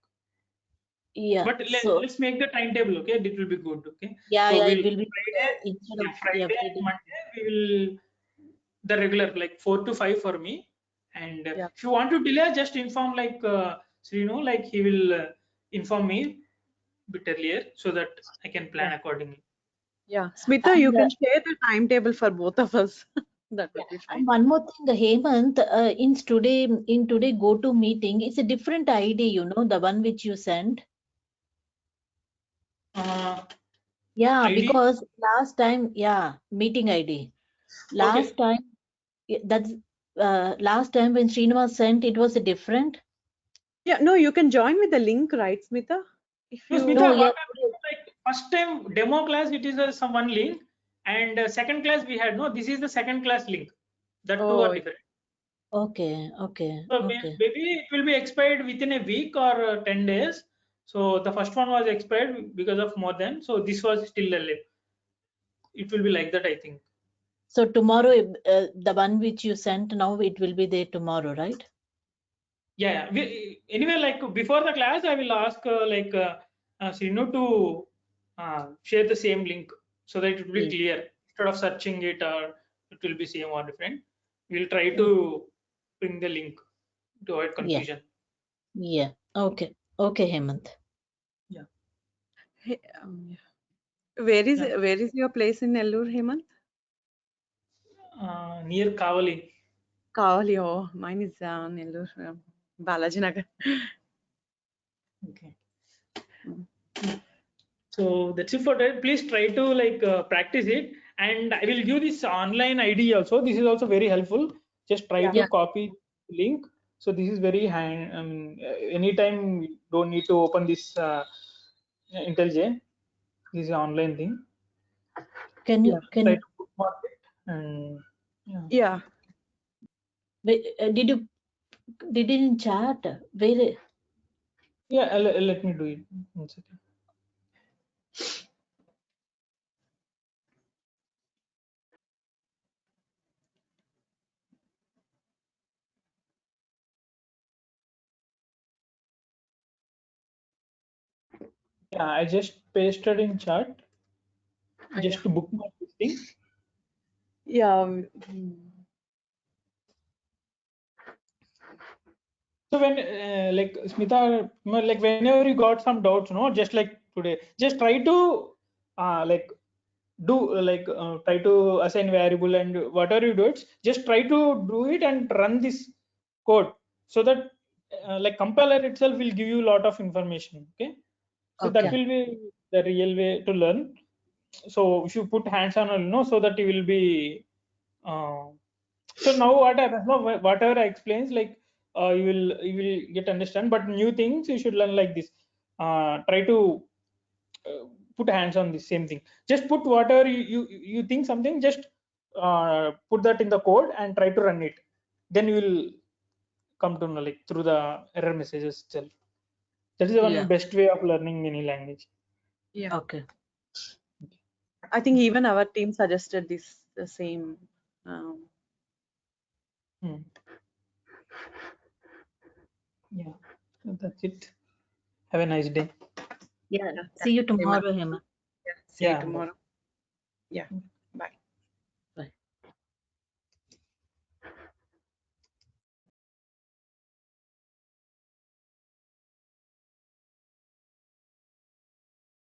yeah. But So, let's make the timetable, okay? It will be good, okay? yeah, So it we'll will be Friday, instead yeah, of Friday every and day. Monday we will the regular like 4 to 5 for me. And Yeah. if you want to delay, just inform like Srinu, like he will inform me bit earlier so that I can Yeah. plan accordingly. Yeah. Smita, you And can share the timetable for both of us. That yeah, would be and fine. one more thing, Hemant, in today go-to meeting, it's a different ID, the one which you sent. Uh, Yeah, ID, because last time, yeah, meeting ID. okay. Last time, that's last time when Srinivas sent, it was a different. Yeah, no, you can join with the link, right, Smita? If No, you, No, Smita, yeah, what happened like first time demo class, it is some one link, and second class we had no. This is the second class link. That two are oh, different. okay. So maybe it will be expired within a week or 10 days. So the first one was expired because of more than. So this was still alive. It will be like that, I think. So tomorrow, the one which you sent now, it will be there tomorrow, right? Yeah. Anyway, like before the class, I will ask Srinu to share the same link so that it will be Yes. clear instead of searching it or. it will be same or different. We'll try to bring the link to avoid confusion. Yeah. Okay. Okay, Hemant. Yeah. Hey, where is Yeah. where is your place in Nellore, Hemant? Near Kavali. Kavali. Oh, mine is Nellore, Balaji Nagar. Okay. Mm. So that's it for that. Please try to practice it, and I will give this online ID also. This is also very helpful. Just try Yeah. to copy the link. So this is very hand. I mean, anytime you don't need to open this IntelliJ. This is an online thing. Can Yeah. you can Try you to bookmark it, and yeah. Yeah. did it in chat? Where? Yeah. Let me do it. 1 second. Yeah, I just pasted in chat. Yeah. Just to bookmark this thing. Yeah. So when like Smita, like whenever you got some doubts, no, just like today, just try to like do try to assign variable and whatever you do it, just try to do it and run this code so that like compiler itself will give you a lot of information. Okay, so that Okay. will be the real way to learn. So if you put hands on, so that you will be uh, so now what happens? No, whatever I explains, like you will get understand. But new things you should learn like this. Try to put hands on the same thing. Just put whatever you think something. Just put that in the code and try to run it. Then you will come to know like through the error messages itself. That is the one Yeah. best way of learning any language. Yeah. Okay. I think even our team suggested this the same. Hmm. Yeah, that's it. Have a nice day. Yeah. Yeah. See you Thank you, Hemant. tomorrow, Hemant. Yeah. See you Yeah. Bye. tomorrow. Yeah. Bye.